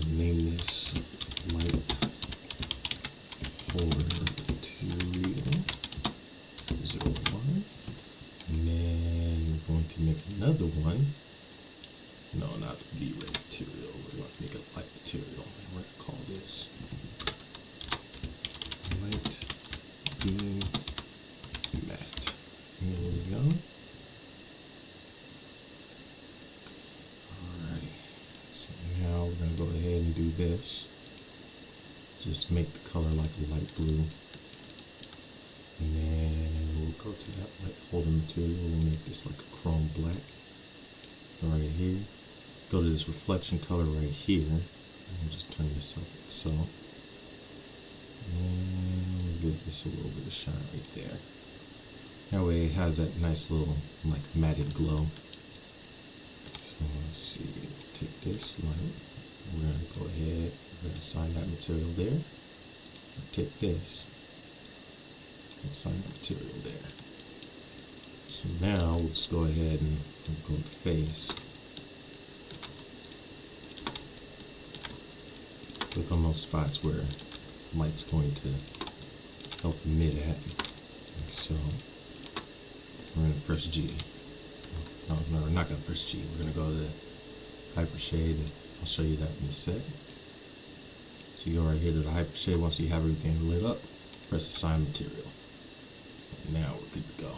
Name this light holder material 01. And then we're going to make another one. No, not V.A.D.C material. We're going to make a light material. And we're going to call this light beam matte. Here we go. Alrighty. So now we're going to go ahead and do this. Just make the color like a light blue. And then we'll go to that light holder material. We'll make this like a chrome black. Right here. Go to this reflection color right here. And just turn this up like so. And we'll give this a little bit of shine right there. That way it has that nice little like matted glow. So let's see. Take this light. We're going to go ahead. We're going to assign that material there. Take this. Assign the material there. So now we'll just go ahead and go to face. Click on those spots where light's going to help emit at. Like so. We're going to press G. No, we're not going to press G. We're going to go to the hyper shade. I'll show you that in a sec. So you go right here to the hyper shade. Once you have everything lit up, press assign material. And now we're good to go.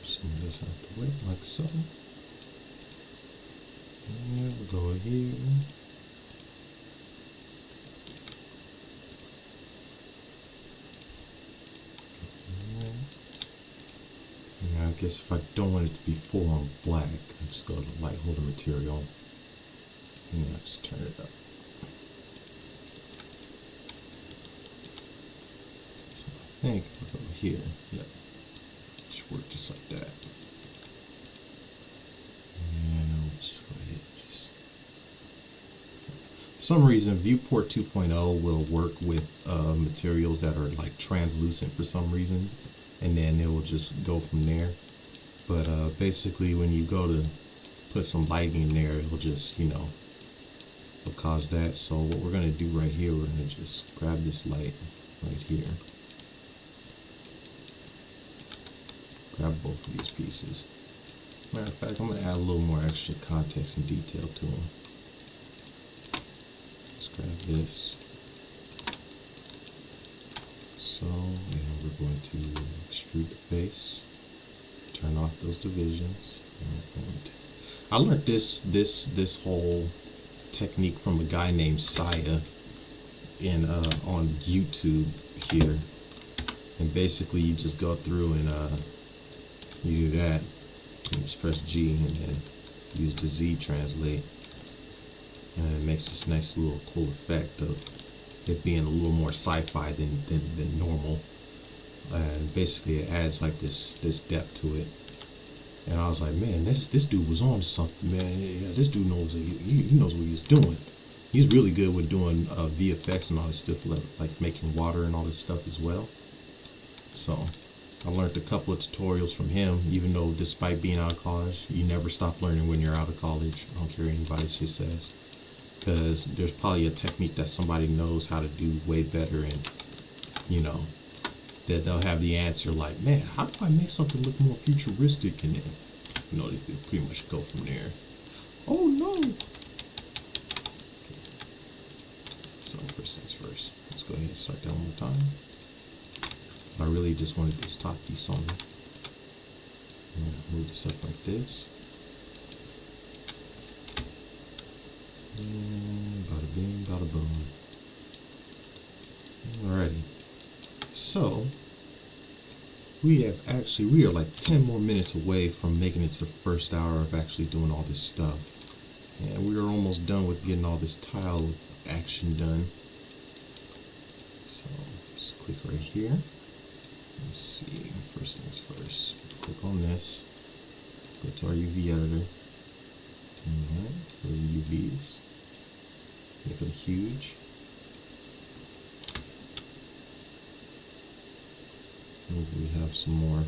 Some of this out the way, like so. And we'll go here. And I guess if I don't want it to be full on black, I'll just go to the light holder material. And I'll just turn it up. So I think we'll go here. Yep. Just work just like that. And we'll just go ahead and just. For some reason, Viewport 2.0 will work with materials that are like translucent for some reasons, and then it will just go from there. But basically, when you go to put some lighting in there, it'll just, you know, it'll cause that. So what we're going to do right here, we're going to just grab this light right here. Grab both of these pieces. Matter of fact, I'm going to add a little more extra context and detail to them. Let's grab this. So, and we're going to extrude the face. Turn off those divisions. I learned this whole technique from a guy named Saya in on YouTube here. And basically you just go through and You do that, you just press G and then use the Z translate, and it makes this nice little cool effect of it being a little more sci-fi than normal. And basically it adds like this depth to it. And I was like, man, this dude was on something, man. Yeah, this dude knows he knows what he's doing. He's really good with doing VFX and all this stuff, like making water and all this stuff as well. So I learned a couple of tutorials from him, even though despite being out of college, you never stop learning when you're out of college. I don't care what anybody says, because there's probably a technique that somebody knows how to do way better, and you know, that they'll have the answer like, man, how do I make something look more futuristic? And then, you know, they can pretty much go from there. Oh no! Okay. So first things first, let's go ahead and start that one more time. So I really just wanted this top piece on me. I'm gonna move this up like this. And bada bing, bada boom. Alrighty. So we are like 10 more minutes away from making it to the first hour of actually doing all this stuff. And we are almost done with getting all this tile action done. So just click right here. Let's see, first things first. Click on this. Go to our UV editor. Go to UVs. Make them huge. And we have some more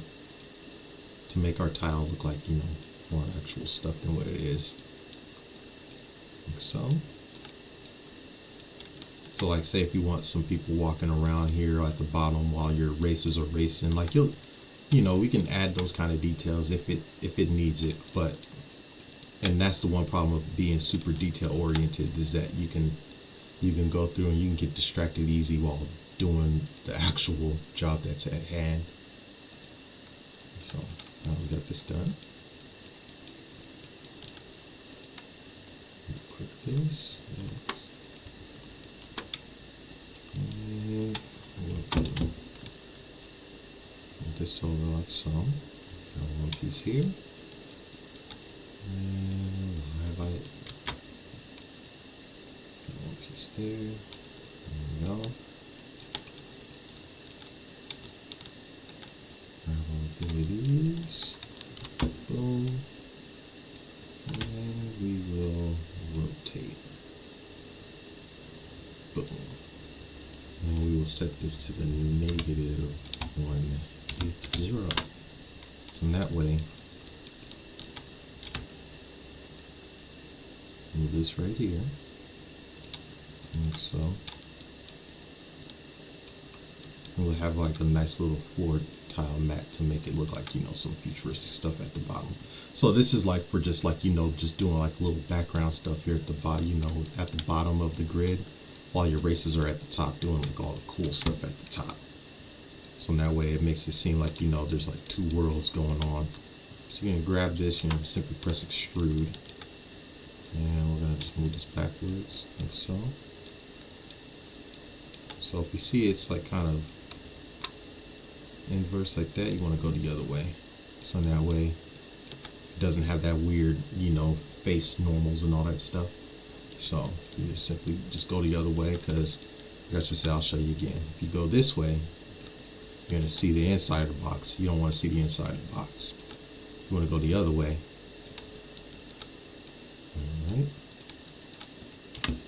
to make our tile look like, you know, more actual stuff than what it is. Like so. So like say if you want some people walking around here at the bottom while your racers are racing, like you know, we can add those kind of details if it needs it, but and that's the one problem of being super detail oriented, is that you can go through and you can get distracted easy while doing the actual job that's at hand. So now we got this done. Click this. And we'll move this over like so. Got one piece here. And we'll highlight. Got one piece there. There we go. Grab one of these. Boom. And we will rotate. Boom. And we will set this to the -180. So in that way, move this right here, like so. And we'll have like a nice little floor tile mat to make it look like, you know, some futuristic stuff at the bottom. So this is like for just like, you know, just doing like little background stuff here at the bottom, you know, at the bottom of the grid, while your races are at the top doing like all the cool stuff at the top. So in that way it makes it seem like, you know, there's like two worlds going on. So you're gonna grab this, you're gonna simply press extrude, and we're gonna just move this backwards like so. So if you see it's like kind of inverse like that, you want to go the other way. So in that way it doesn't have that weird, you know, face normals and all that stuff. So you just simply just go the other way, because like I just said, I'll show you again. If you go this way, you're going to see the inside of the box. You don't want to see the inside of the box. You want to go the other way. Alright. I'm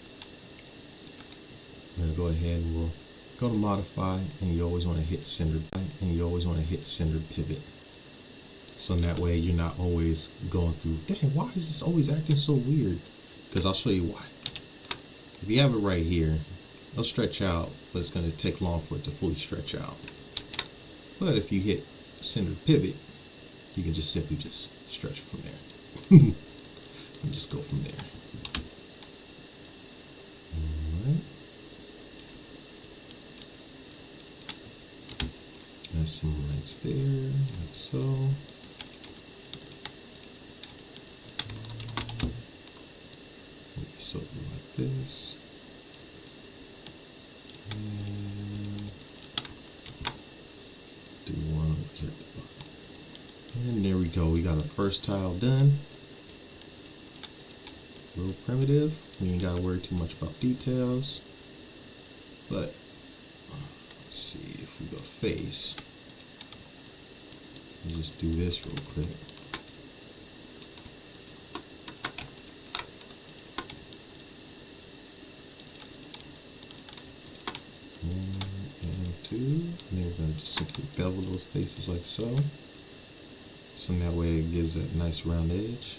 going to go ahead and we'll go to modify, and you always want to hit centered, and you always want to hit centered pivot. So in that way you're not always going through, dang, why is this always acting so weird? Because I'll show you why. If you have it right here, it'll stretch out, but it's going to take long for it to fully stretch out. But if you hit centered pivot, you can just simply just stretch it from there. And just go from there. Alright. Have some lights there, like so. So like this, and do one over here at the bottom, and we go. We got our first tile done. Real primitive. We ain't gotta worry too much about details. But let's see if we go face. We'll just do this real quick. And two, and then we're going to just simply bevel those faces like so. So that way it gives that nice round edge.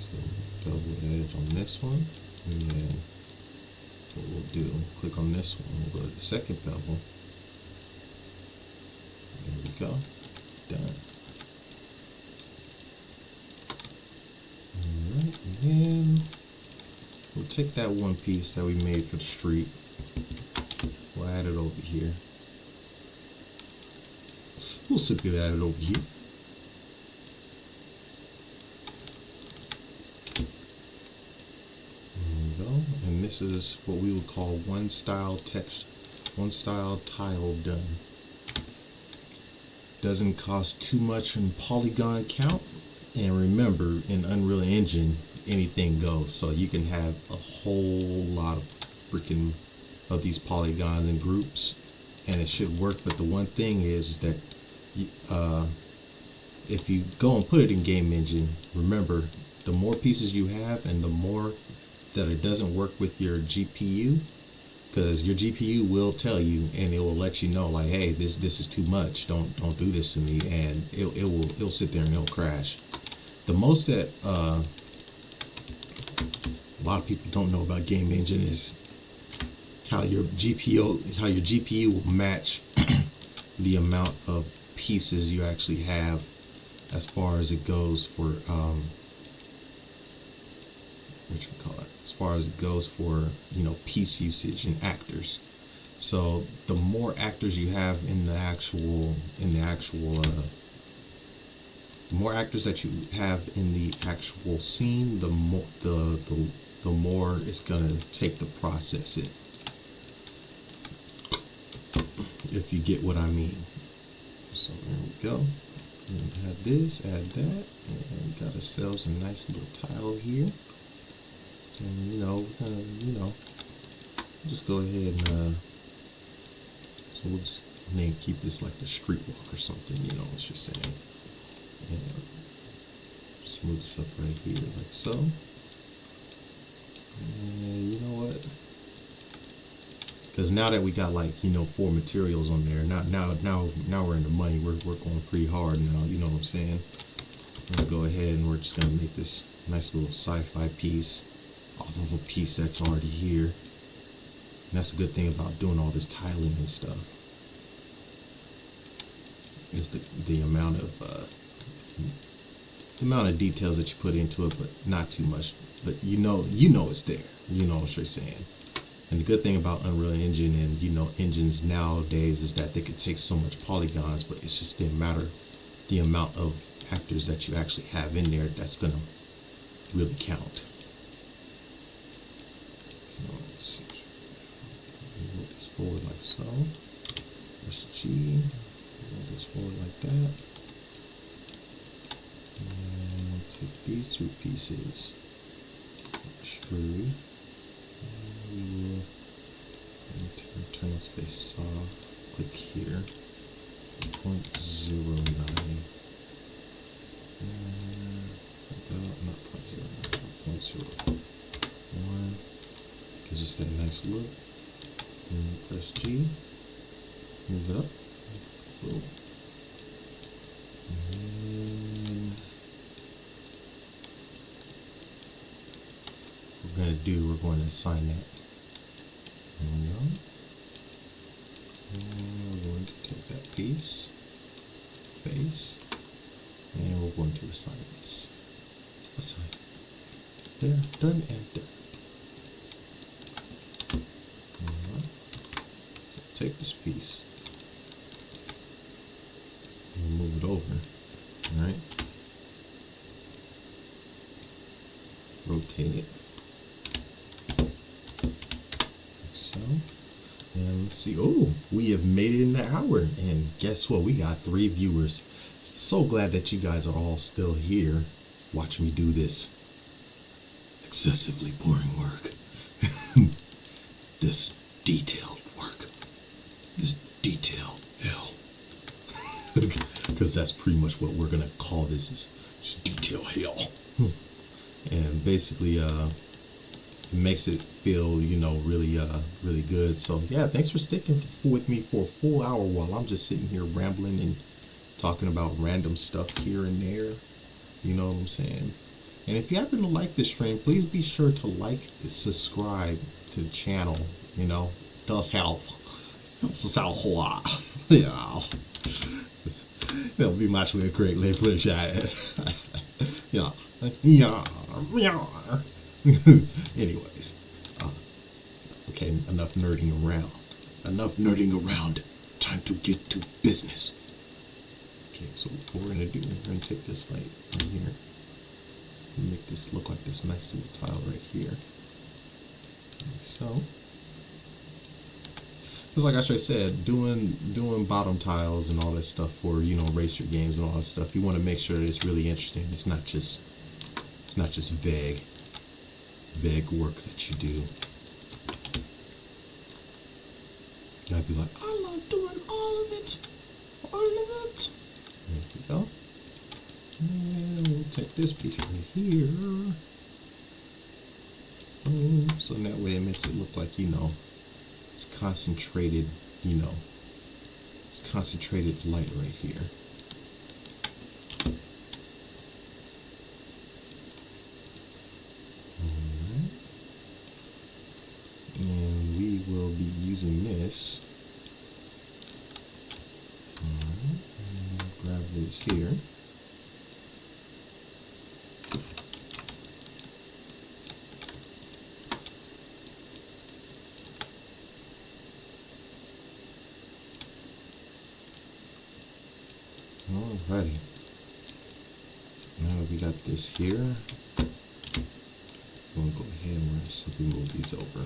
So bevel the edge on this one, and then what we'll do, click on this one, we'll go to the second bevel. There we go, done. Alright, and then we'll take that one piece that we made for the street. We'll add it over here. We'll simply add it over here. There we go. And this is what we would call one style text, one style tile done. Doesn't cost too much in polygon count. And remember, in Unreal Engine, anything goes. So you can have a whole lot of freaking of these polygons and groups, and it should work. But the one thing is that if you go and put it in Game Engine, remember, the more pieces you have and the more that it doesn't work with your GPU, because your GPU will tell you and it will let you know, like, hey, this is too much. Don't do this to me, and it'll sit there and it'll crash. The most that a lot of people don't know about Game Engine is how your GPU will match the amount of pieces you actually have, as far as it goes for as far as it goes for, you know, piece usage and actors. So the more actors you have in the actual the more actors that you have in the actual scene, the more it's gonna take to process it. If you get what I mean. So there we go. And add this, add that, and we got ourselves a nice little tile here. And just go ahead and so we'll just keep this like the streetwalk or something, you know, it's just saying. And just move this up right here like so. And you know what? Because now that we got, like, you know, 4 materials on there, now we're in the money. We're going pretty hard now. You know what I'm saying? I'm gonna go ahead and we're just gonna make this nice little sci-fi piece off of a piece that's already here. And that's the good thing about doing all this tiling and stuff, is the amount of details that you put into it, but not too much. But you know it's there. You know what you're saying. And the good thing about Unreal Engine and, you know, engines nowadays is that they can take so much polygons, but it's just the amount of actors that you actually have in there that's gonna really count. So let's see. Move this forward like so. Press G. Move this forward like that. And take these 2 pieces. Extrude. We will turn those faces off. Click here. 0.09. Not 0.09. 0.01. Gives us that nice look. And press G. Move it up. Boom. And then we're going to assign that. There we go. And we're going to take that piece, face, and we're going to assign this. Assign. There, done and done. Alright. So take this piece and move it over. Alright. Rotate it. So, and See, oh, we have made it in the hour, and guess what? We got 3 viewers. So glad that you guys are all still here. Watch me do this excessively boring work. This detailed work. This detailed hell. Because that's pretty much what we're gonna call this is detail hell. And basically, it makes it feel, really good. So yeah, thanks for sticking with me for a full hour while I'm just sitting here rambling and talking about random stuff here and there. You know what I'm saying? And if you happen to like this stream, please be sure to like and subscribe to the channel. Does help. Helps us out a whole lot. Yeah. That'll be much greatly appreciated. Yeah. Yeah. Anyways. Okay, enough nerding around. Time to get to business. Okay, so what we're gonna do, we're gonna take this light right here and make this look like this nice little tile right here. Like so. Because like I said, doing bottom tiles and all that stuff for, racer games and all that stuff, you want to make sure that it's really interesting. It's not just vague work that you do. You gotta be like, I love doing all of it. There we go. And we'll take this piece right here. Boom. So that way it makes it look like, it's concentrated, it's concentrated light right here. Alright. And we will be using this. Alright. Grab this here. Alrighty. Now that we got this here, we'll go ahead and we're gonna simply move these over.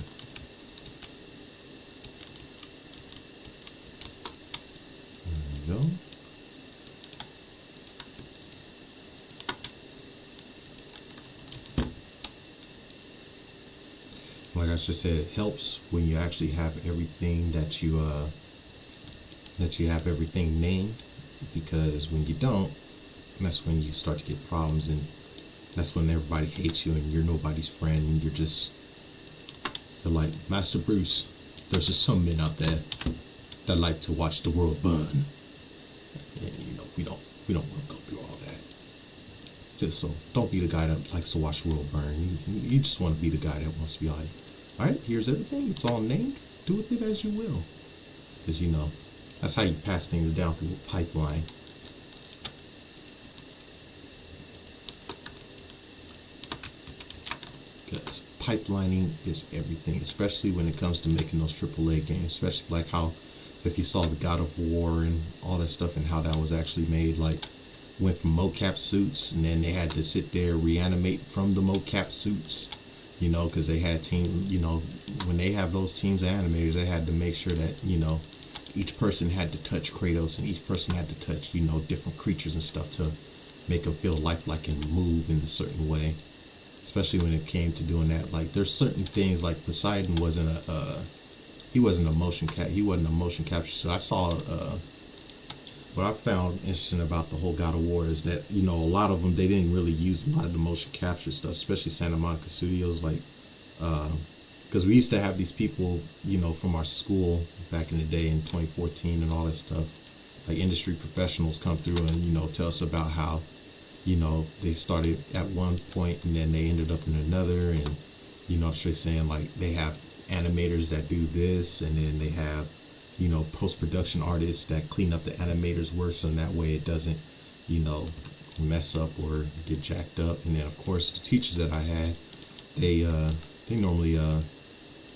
There we go. Like I just said, it helps when you actually have everything that you have everything named. Because when you don't, that's when you start to get problems, and that's when everybody hates you and you're nobody's friend, and you're like, Master Bruce, there's just some men out there that like to watch the world burn. And we don't want to go through all that. Just so don't be the guy that likes to watch the world burn. You just want to be the guy that wants to be like, alright, here's everything, it's all named, do with it as you will. Because that's how you pass things down through a pipeline. Because pipelining is everything, especially when it comes to making those AAA games. Especially like how, if you saw the God of War and all that stuff and how that was actually made, like went from mocap suits and then they had to sit there reanimate from the mocap suits. Because they had team, when they have those teams of animators, they had to make sure that, each person had to touch Kratos and each person had to touch, different creatures and stuff to make them feel lifelike and move in a certain way. Especially when it came to doing that. Like, there's certain things, like Poseidon wasn't a motion capture. So I saw, what I found interesting about the whole God of War is that, a lot of them, they didn't really use a lot of the motion capture stuff, especially Santa Monica Studios, like, because we used to have these people, from our school back in the day in 2014 and all that stuff, like industry professionals come through and, tell us about how, they started at one point and then they ended up in another, and, they're saying like they have animators that do this, and then they have, post-production artists that clean up the animators' work so that way it doesn't, mess up or get jacked up. And then of course the teachers that I had, they normally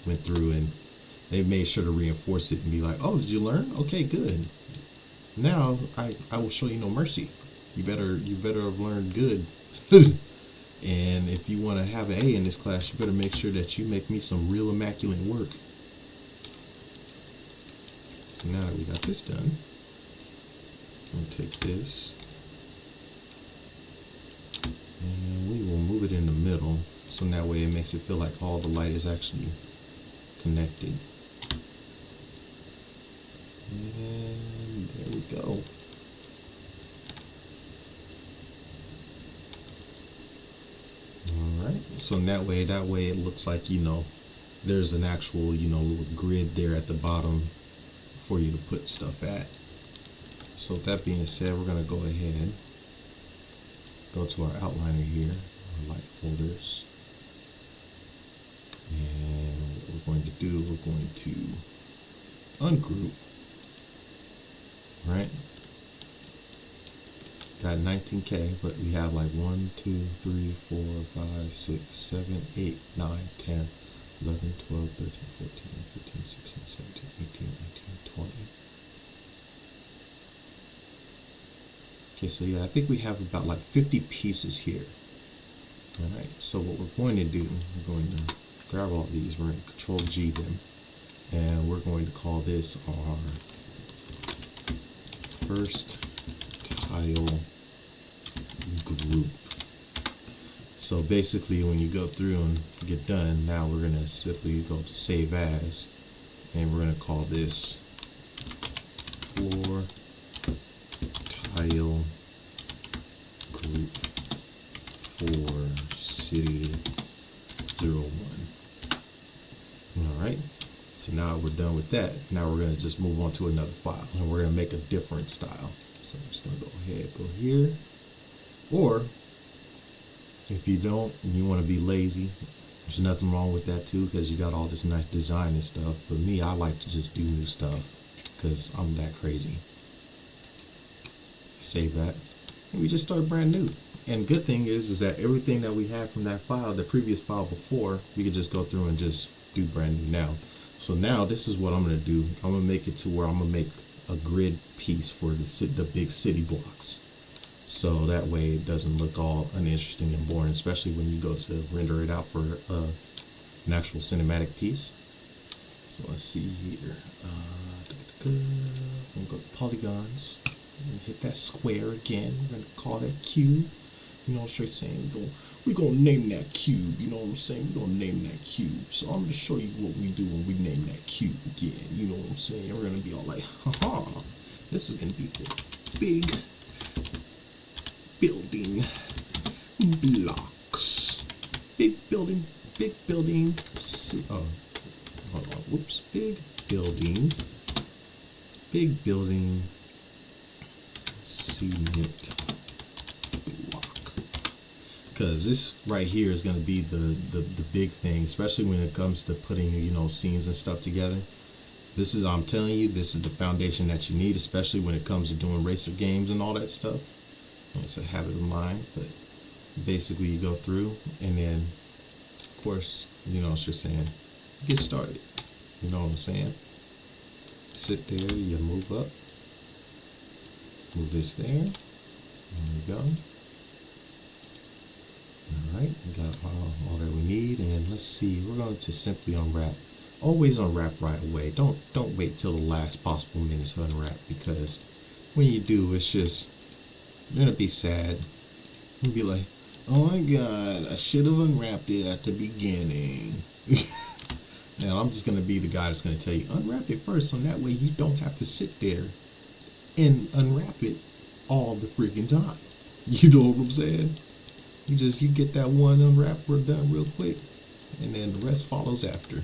went through and they made sure to reinforce it and be like, oh, did you learn? Okay, good. Now I will show you no mercy. You better have learned good. And if you want to have an A in this class, you better make sure that you make me some real immaculate work. So now that we got this done, we'll take this and we will move it in the middle, so that way it makes it feel like all the light is actually connected. And there we go. Alright, so that way it looks like, you know, there's an actual, you know, little grid there at the bottom for you to put stuff at. So with that being said, we're going to go ahead, go to our outliner here, our light holders, and what we're going to do, we're going to ungroup, right? Got 19K, but we have like 1, 2, 3, 4, 5, 6, 7, 8, 9, 10, 11, 12, 13, 14, 15, 16, 17, 18, 19, 20. Okay, so yeah, I think we have about like 50 pieces here. Alright, so what we're going to do, we're going to grab all these, we're going to Control G them, and we're going to call this our first tile group. So basically when you go through and get done, now we're going to simply go to Save As, and we're going to call this floor tile group for city 01. Alright, so now we're done with that. Now we're going to just move on to another file, and we're going to make a different style. So I'm just going to go ahead, go here. Or if you don't and you want to be lazy, there's nothing wrong with that too, because you got all this nice design and stuff. But me, I like to just do new stuff because I'm that crazy. Save that, and we just start brand new. And good thing is that everything that we had from that file, the previous file before, we could just go through and just do brand new now. So now this is what I'm going to do. I'm going to make it to where I'm going to make a grid piece for the big city blocks. So that way it doesn't look all uninteresting and boring, especially when you go to render it out for an actual cinematic piece. So let's see here. I'm going to go to polygons. Hit that square again. We're going to call that cube. You know what I'm saying? We're going to name that cube. You know what I'm saying? We're going to name that cube. So I'm going to show you what we do when we name that cube again. You know what I'm saying? We're going to be all like, haha, this is going to be for big building blocks. Big building, oh, hold on, whoops. Big building cement block. Because this right here is going to be the big thing, especially when it comes to putting, you know, scenes and stuff together. This is, I'm telling you, this is the foundation that you need, especially when it comes to doing racer games and all that stuff. It's a habit of mine, but basically you go through and then, of course, you know what you're saying, get started. You know what I'm saying? Sit there, you move up, move this there. There we go. Alright, we got all that we need, and let's see, we're going to simply unwrap. Always unwrap right away. Don't wait till the last possible minute to unwrap, because when you do, it's just, you're gonna be sad. You'll be like, oh my god, I should have unwrapped it at the beginning. And I'm just gonna be the guy that's gonna tell you, unwrap it first, so that way you don't have to sit there and unwrap it all the freaking time. You know what I'm saying? You get that one unwrap done real quick, and then the rest follows after.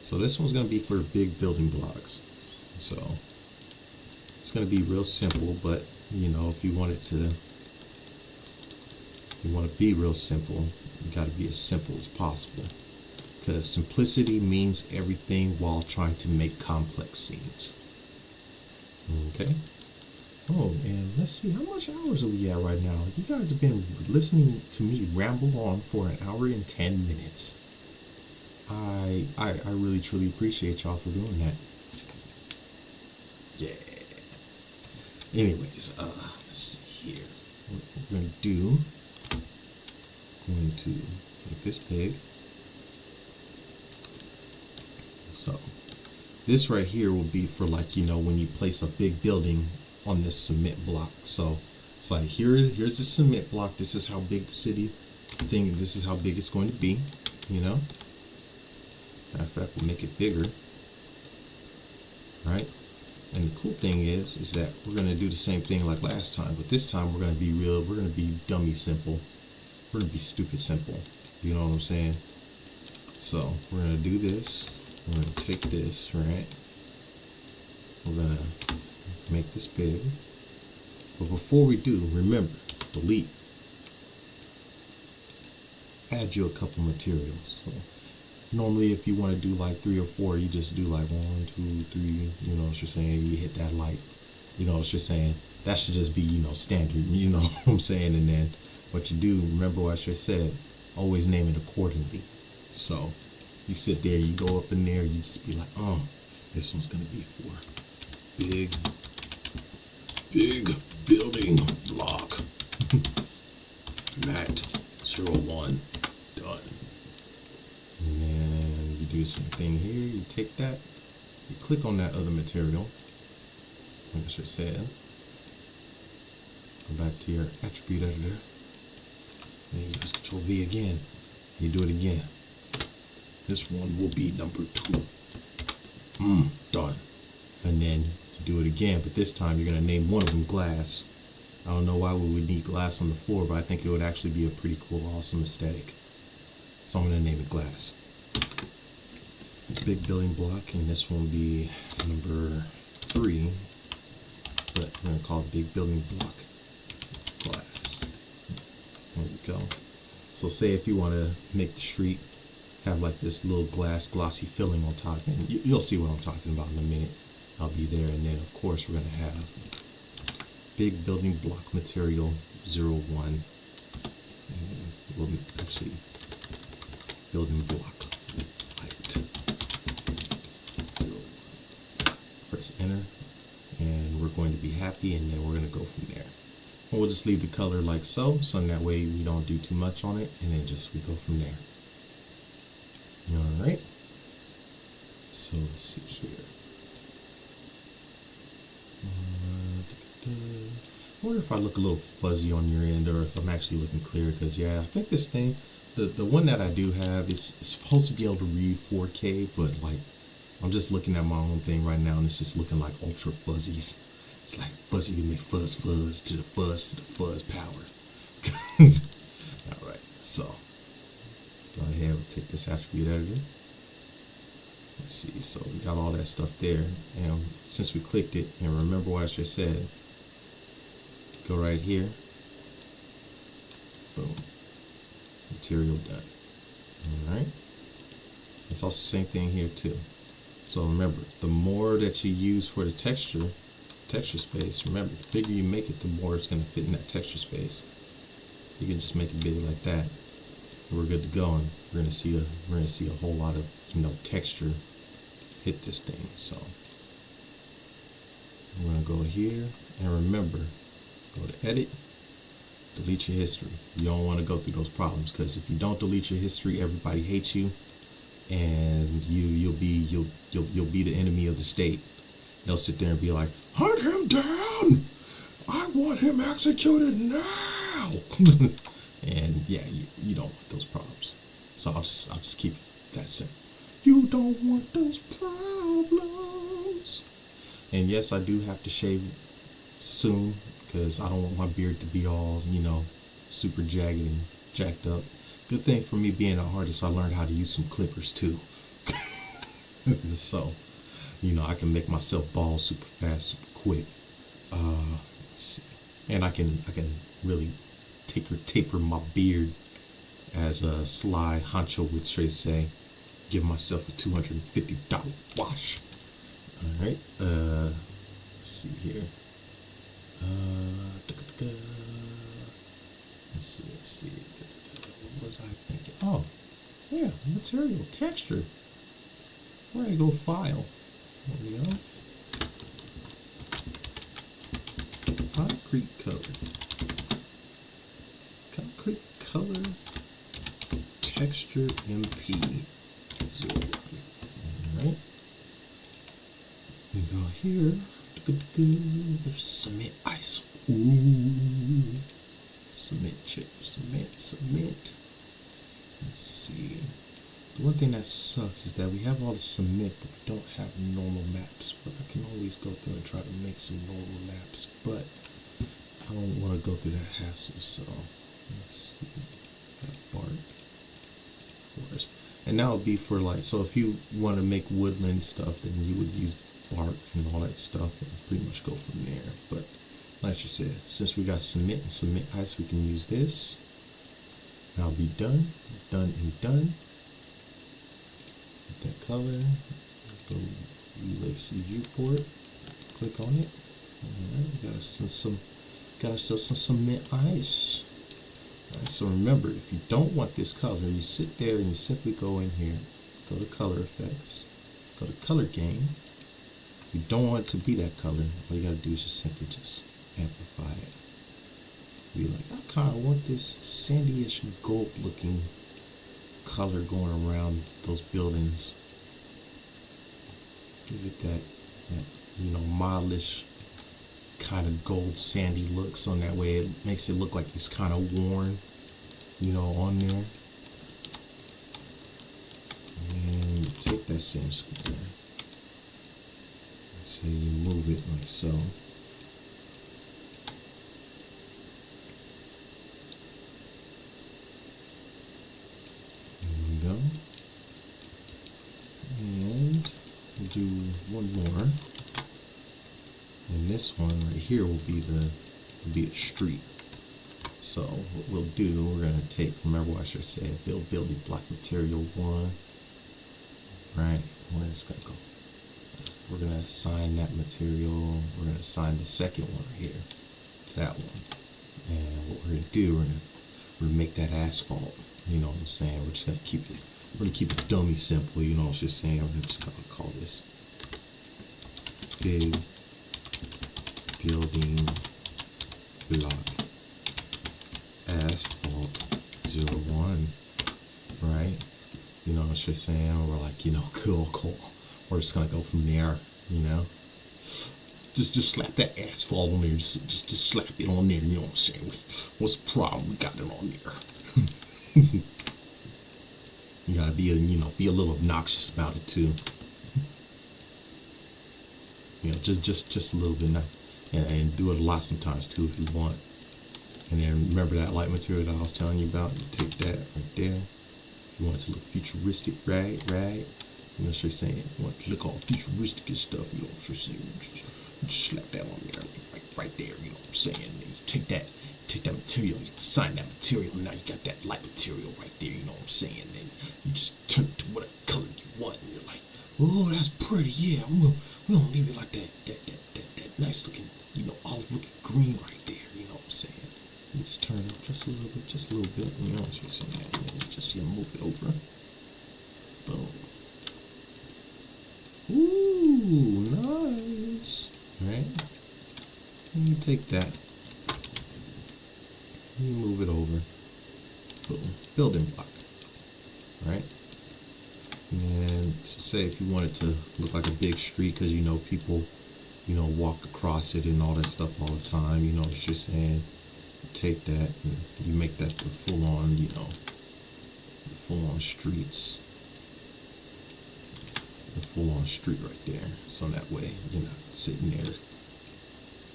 So this one's gonna be for big building blocks. So it's gonna be real simple, but you know, if you want to be real simple, you got to be as simple as possible, because simplicity means everything while trying to make complex scenes. Okay. Oh, and let's see, how much hours are we at right now? You guys have been listening to me ramble on for 1 hour and 10 minutes. I really truly appreciate y'all for doing that. Yeah. Anyways, let's see here. What we're going to do, going to make this big. So, This right here will be for, like, you know, when you place a big building on this cement block. So it's like, here's the cement block. This is how big the city thing, this is how big it's going to be, you know. Matter of fact, we'll make it bigger, right? And the cool thing is that we're going to do the same thing like last time, but this time we're going to be real, we're going to be dummy simple. We're going to be stupid simple. You know what I'm saying? So we're going to do this. We're going to take this, right? We're going to make this big. But before we do, remember, delete. Add you a couple materials. So normally if you want to do like 3 or 4, you just do like 1, 2, 3, you know what you're saying? You hit that light. You know what you're saying? That should just be, you know, standard, you know what I'm saying? And then what you do, remember what I just said, always name it accordingly. So you sit there, you go up in there, you just be like, oh, this one's gonna be for big building block. Mat 01, done. And then you do the same thing here, you take that, you click on that other material, like I just said, go back to your attribute editor, and you press Control V again, you do it again. This one will be number 2. Done. And then you do it again, but this time you're gonna name one of them glass. I don't know why we would need glass on the floor, but I think it would actually be a pretty cool, awesome aesthetic. So I'm gonna name it glass. Big building block, and this one will be number 3, but I'm gonna call it big building block glass. There we go. So say if you want to make the street have like this little glass glossy filling on top, and you'll see what I'm talking about in a minute. I'll be there. And then of course we're gonna have big building block material 01, and we'll actually building block height 01. Press enter, and we're going to be happy, and then we're going to go from there. And we'll just leave the color like so that way we don't do too much on it, and then just we go from there. All right, so let's see here. I wonder if I look a little fuzzy on your end, or if I'm actually looking clear, because yeah, I think this thing, the one that I do have is supposed to be able to read 4K, but like I'm just looking at my own thing right now, and it's just looking like ultra fuzzies. It's like fuzzy to make fuzz to the fuzz power. All right, so go ahead and take this attribute editor. Let's see, so we got all that stuff there, and since we clicked it, and remember what I just said, go right here, boom, material done. All right, it's also the same thing here too. So remember, the more that you use for the texture space, remember, the bigger you make it, the more it's going to fit in that texture space. You can just make it bigger like that, and we're good to go. And we're going to see a whole lot of, you know, texture hit this thing. So we're going to go here, and remember, go to edit, delete your history. You don't want to go through those problems, because if you don't delete your history, everybody hates you, and you'll be the enemy of the state. They'll sit there and be like, hunt him down, I want him executed now. And yeah, you don't want those problems. So I'll just keep it that simple. You don't want those problems. And yes, I do have to shave soon, because I don't want my beard to be all, you know, super jagged and jacked up. Good thing for me being an artist, I learned how to use some clippers too. So, you know, I can make myself bald super fast, super quick. And I can really taper my beard, as a Sly Honcho would say, give myself a $250 wash. All right, let's see here. Let's see. What was I thinking? Oh, yeah, material, texture. Where do I go? File. There we go. Concrete color. Concrete color. Texture MP 01. Alright. here. There's cement ice. Ooh. Cement chip. Cement. Let's see. The one thing that sucks is that we have all the cement, but we don't have normal maps. But I can always go through and try to make some normal maps, but I don't want to go through that hassle, so let's see. Got bark, forest. And that would be for like, so if you want to make woodland stuff, then you would use bark and all that stuff and pretty much go from there. But like I said, since we got cement and cement ice, we can use this. That'll be done and done. Get that color, go UAC viewport, click on it. Alright, we got ourselves some cement ice. Alright, so remember, if you don't want this color, you sit there and you simply go in here, go to color effects, go to color game. If you don't want it to be that color, all you gotta do is just simply just amplify it. Be like, I kinda want this sandy-ish gold looking color going around those buildings. Give it that mildish kind of gold sandy look, so that way it makes it look like it's kind of worn, on there. And take that same square. Let's say you move it like so. There we go. And we'll do one more. And this one right here will be a street. So what we'll do, we're gonna take, remember what I should say, build building block material 1. Right, where it's gonna go. We're gonna assign that material, we're gonna assign the second one right here to that one. And what we're gonna do, we're gonna make that asphalt. You know what I'm saying? We're just gonna keep it dummy simple, you know what I'm just saying? We're gonna just gonna call this big building block asphalt 01, right? You know what I'm just saying? We're like, cool. We're just gonna go from there, Just slap that asphalt on there. Just slap it on there, you know what I'm saying? What's the problem? We got it on there. You gotta be a little obnoxious about it too. Just a little bit, and do it a lot sometimes too if you want. And then remember that light material that I was telling you about. You take that right there. You want it to look futuristic, right? You know what I'm saying? You want it to look all futuristic and stuff. You know what I'm saying? Just slap that on there, right there. You know what I'm saying? And you take that material, you assign that material. Now you got that light material right there. You know what I'm saying? And you just turn it to whatever color you want. And you're like, oh, that's pretty. Yeah, we're gonna leave it like that nice looking, olive looking green right there. You know what I'm saying? You just turn it up just a little bit. You know what I'm saying? And just move it over. Boom. Ooh, nice. Right? And you take that. You move it over. Boom. Building block. Right? And so say if you want it to look like a big street, because people, walk across it and all that stuff all the time, you know what I'm just saying? Take that and you make that the full on, streets. The full on street right there. So that way you're not sitting there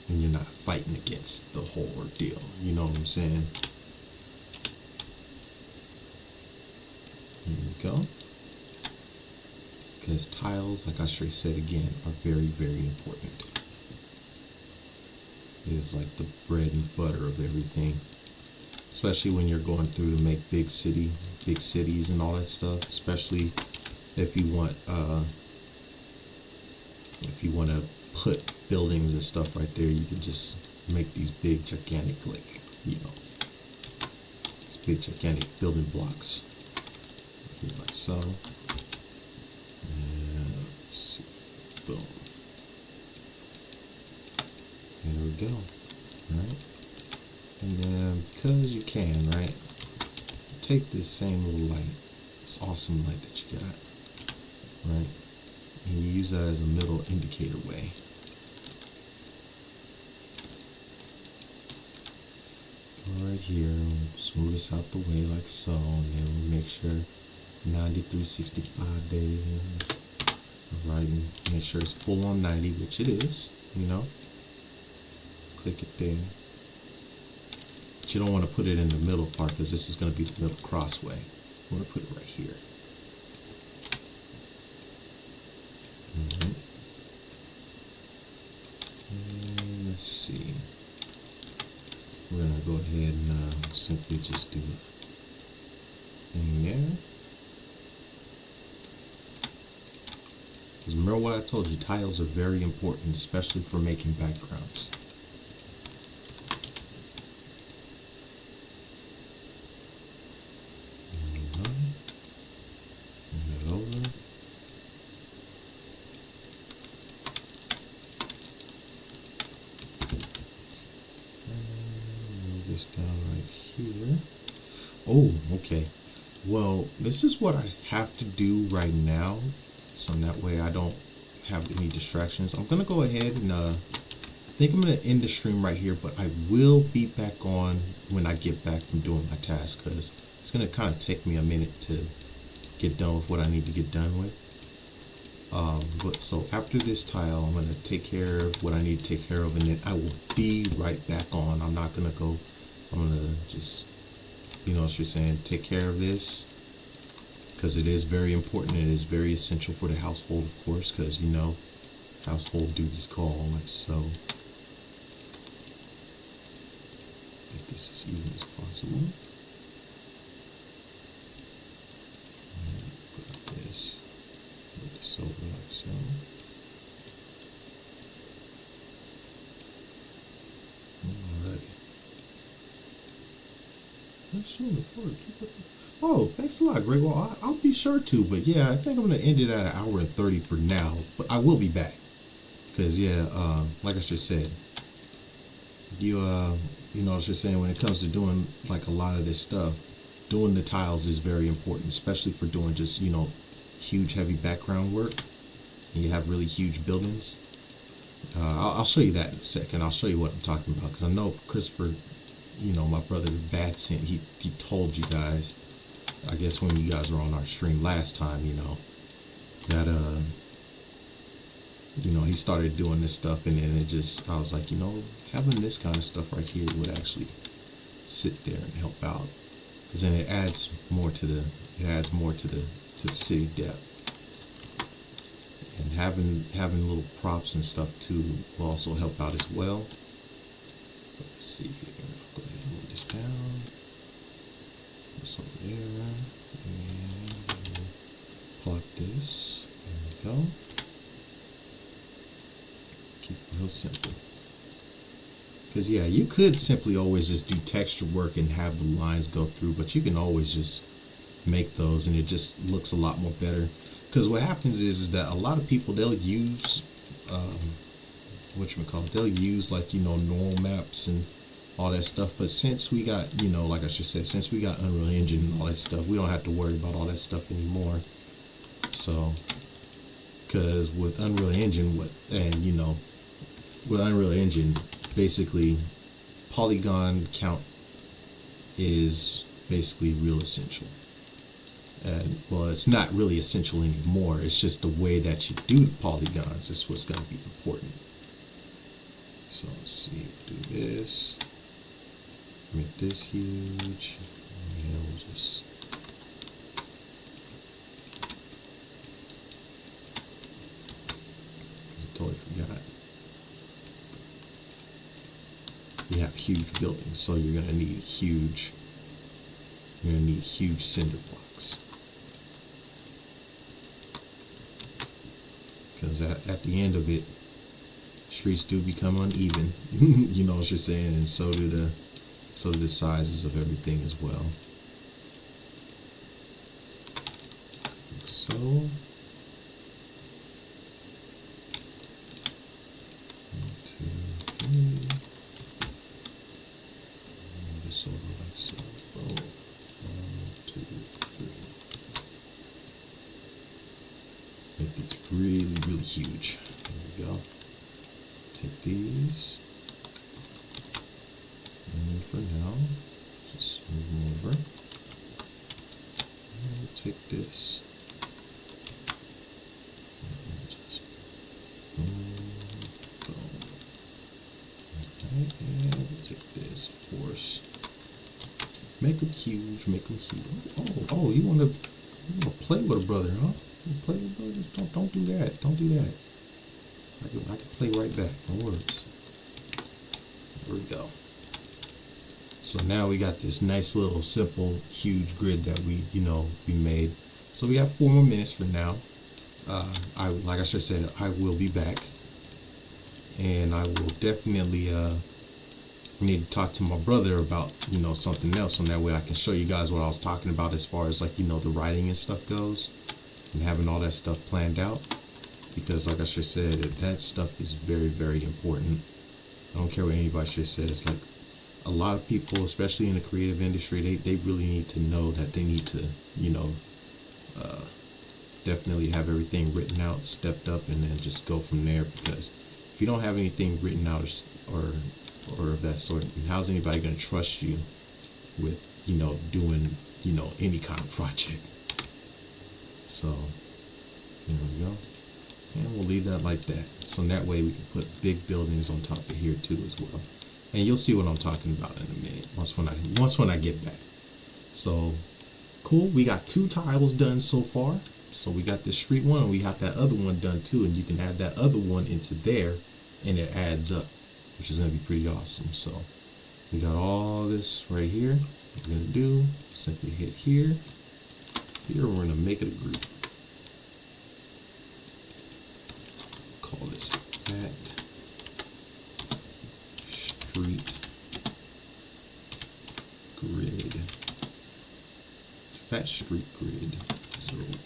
and you're not fighting against the whole ordeal. You know what I'm saying? Here we go. Because tiles, like I should said again, are very, very important. It is like the bread and butter of everything. Especially when you're going through to make big cities and all that stuff. Especially if you want to put buildings and stuff right there, you can just make these big gigantic, these big gigantic building blocks. Like so. And let's see. Boom. There we go. Right? And then because you can, right? Take this same little light, this awesome light that you got, right? And you use that as a middle indicator way. right here. We'll smooth this out the way like so, and then we'll make sure 90 through 65 days. Alright, and make sure it's full on 90, which it is, you know. Click it there. But you don't want to put it in the middle part because this is going to be the middle crossway. You want to put it right here. Alright. And let's see. We're going to go ahead and simply just do it in there. Because remember what I told you, tiles are very important, especially for making backgrounds. Down right here. Oh, okay. Well, this is what I have to do right now, so that way I don't have any distractions. I'm gonna go ahead and I think I'm gonna end the stream right here, but I will be back on when I get back from doing my task, because it's gonna kind of take me a minute to get done with what I need to get done with. But so after this tile, I'm gonna take care of what I need to take care of, and then I will be right back on. I'm not gonna go. I'm gonna just, you know what you're saying, take care of this, because it is very important. It is very essential for the household, of course, because, you know, household duties call, like so. Make this as even as possible. Put this over like so. Alrighty. Oh, thanks a lot, Greg. Well, I'll be sure to, but yeah, I think I'm gonna end it at 1:30 for now. But I will be back, cause yeah, like I just said, you know, I was just saying, when it comes to doing like a lot of this stuff, doing the tiles is very important, especially for doing just, you know, huge heavy background work, and you have really huge buildings. I'll show you that in a second. I'll show you what I'm talking about, because I know Christopher, you know, my brother V.A.D.C, he told you guys, I guess when you guys were on our stream last time, you know, that you know, he started doing this stuff, and then it just, I was like, you know, having this kind of stuff right here would actually sit there and help out, because then it adds more to the city depth. And having little props and stuff too will also help out as well. Let's see here. I'll go ahead and move this down. This over there. And plot this. There we go. Keep it real simple. Because yeah, you could simply always just do texture work and have the lines go through, but you can always just make those and it just looks a lot more better. Because what happens is that a lot of people, they'll use they'll use, like, you know, normal maps and all that stuff, but since we got, you know, like I just said, since we got Unreal Engine and all that stuff, we don't have to worry about all that stuff anymore. So, because with Unreal Engine, with Unreal Engine, basically polygon count is basically real essential. And well, it's not really essential anymore. It's just the way that you do the polygons is what's going to be important. So let's see, do this, make this huge, and we'll just I totally forgot. We have huge buildings, so you're going to need huge cinder blocks. Because at the end of it, streets do become uneven. You know what you're saying, and so do the sizes of everything as well. Like so. 1, 2, 3. And this over like so. Oh. 1, 2, 3. Make these really huge. There we go. Take these, and for now, take this. Just boom, boom. Alright, and we'll take this, of course. Make them huge, make them huge. Oh, you wanna play with a brother, huh? You wanna play with brothers? Don't do that. Don't do that. I can play right back. No worries. There we go. So now we got this nice little simple huge grid that we made. So we got 4 more minutes for now. Like I just said, I will be back, and I will definitely need to talk to my brother about something else, and that way I can show you guys what I was talking about as far as like the writing and stuff goes, and having all that stuff planned out. Because like I just said, that stuff is very, very important. I don't care what anybody just says. Like, a lot of people, especially in the creative industry, they really need to know that they need to, definitely have everything written out, stepped up, and then just go from there. Because if you don't have anything written out or of that sort, how's anybody going to trust you with, doing, any kind of project? So, there we go. And we'll leave that like that. So that way we can put big buildings on top of here too as well. And you'll see what I'm talking about in a minute once when I get back. So cool, we got 2 tiles done so far. So we got this street one and we got that other one done too, and you can add that other one into there and it adds up, which is gonna be pretty awesome. So we got all this right here. What we're gonna do, simply hit here. Here we're gonna make it a group. Call this fat street grid. Fat street grid 01.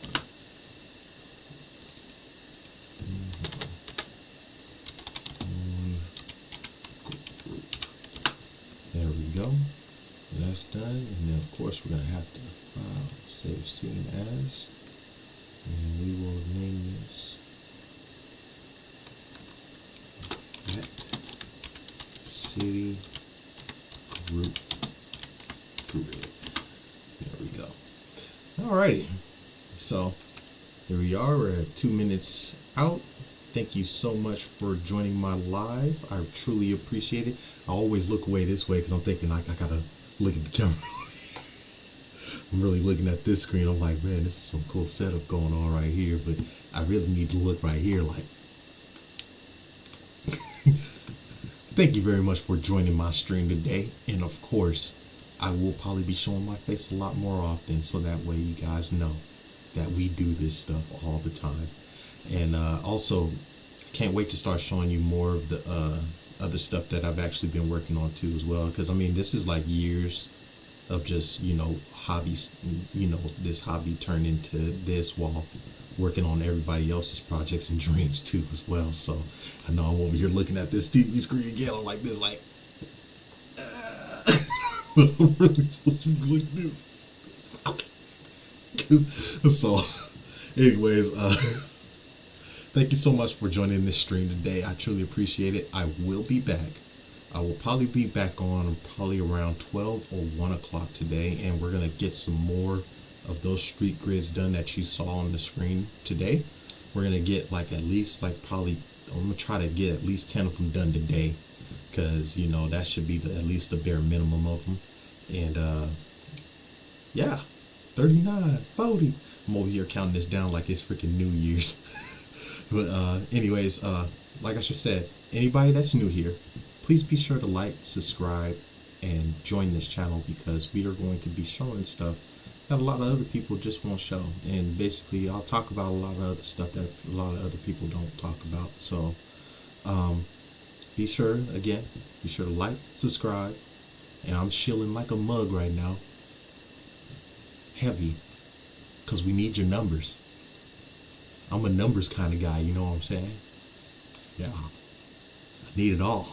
There we go. That's done. And then of course we're gonna have to file, save scene as, and we will name this Fat City Group Grid. There we go. Alrighty. So here we are. We're at 2 minutes out. Thank you so much for joining my live. I truly appreciate it. I always look away this way because I'm thinking like I gotta look at the camera. I'm really looking at this screen. I'm like, man, this is some cool setup going on right here. But I really need to look right here like. Thank you very much for joining my stream today, and of course I will probably be showing my face a lot more often, so that way you guys know that we do this stuff all the time. And also can't wait to start showing you more of the other stuff that I've actually been working on too as well, because I mean this is like years of just hobbies, this hobby turned into this while working on everybody else's projects and dreams too as well. So I know I'm over here looking at this TV screen again. I'm like this, like, but I'm really supposed to be like this. So, anyways, thank you so much for joining this stream today. I truly appreciate it. I will be back. I will probably be back on probably around 12 or 1 o'clock today, and we're gonna get some more of those street grids done that you saw on the screen today. We're gonna get like at least like probably I'm gonna try to get at least 10 of them done today, because that should be at least the bare minimum of them. And yeah, 39, 40. I'm over here counting this down like it's freaking New Year's. But anyways, like I just said, anybody that's new here, please be sure to like, subscribe, and join this channel, because we are going to be showing stuff that a lot of other people just won't show. And basically I'll talk about a lot of other stuff that a lot of other people don't talk about. So be sure to like, subscribe, and I'm shilling like a mug right now, heavy, because we need your numbers. I'm a numbers kind of guy, you know what I'm saying? Yeah, I need it all.